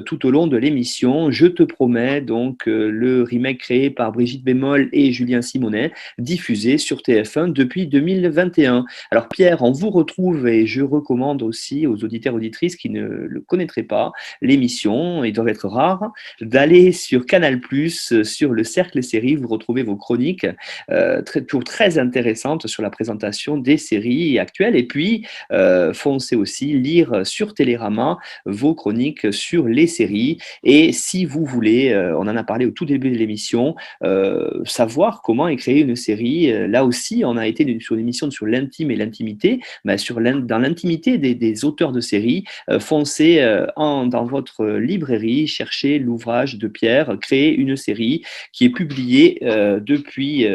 tout au long de l'émission. Je te promets, donc le remake créé par Brigitte Bémol et Julien Simonet, diffusé sur TF1 depuis 2021. Alors Pierre, on vous retrouve et je recommande aussi aux auditeurs et auditrices qui ne le connaîtraient pas l'émission. Ils doivent être rares, d'aller sur Canal+, sur le Cercle Séries, vous retrouvez vos chroniques toujours très intéressantes sur la présentation des séries actuelles. Et puis, foncez aussi lire sur Télérama vos chroniques sur les séries. Et si vous voulez, on en a parlé au tout début de l'émission, savoir comment est créée une série, là aussi, on a été sur une émission sur l'intime et l'intimité, dans l'intimité des auteurs de séries, foncez dans votre librairie, cherchez l'ouvrage de Pierre, Créer une série, qui est publié depuis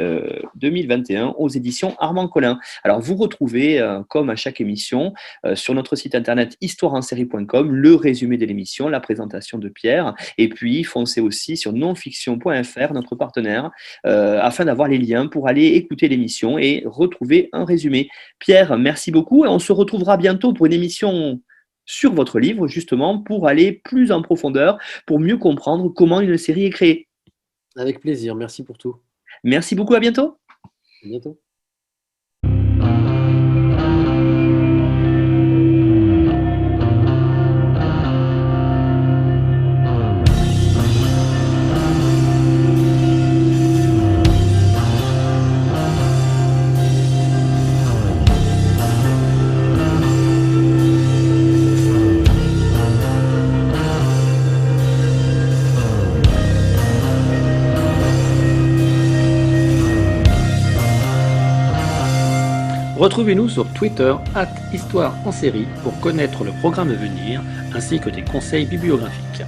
2021 aux éditions Armand Collin. Alors, vous retrouvez, comme à chaque émission, sur notre site internet histoireensérie.com, le résumé de l'émission, la présentation de Pierre, et puis foncez aussi sur nonfiction.fr, notre partenaire, afin d'avoir les liens pour aller écouter l'émission et retrouver un résumé. Pierre, merci beaucoup et on se retrouvera bientôt pour une émission sur votre livre, justement, pour aller plus en profondeur, pour mieux comprendre comment une série est créée. Avec plaisir, merci pour tout. Merci beaucoup, à bientôt. À bientôt. Retrouvez-nous sur Twitter @Histoire en série pour connaître le programme à venir ainsi que des conseils bibliographiques.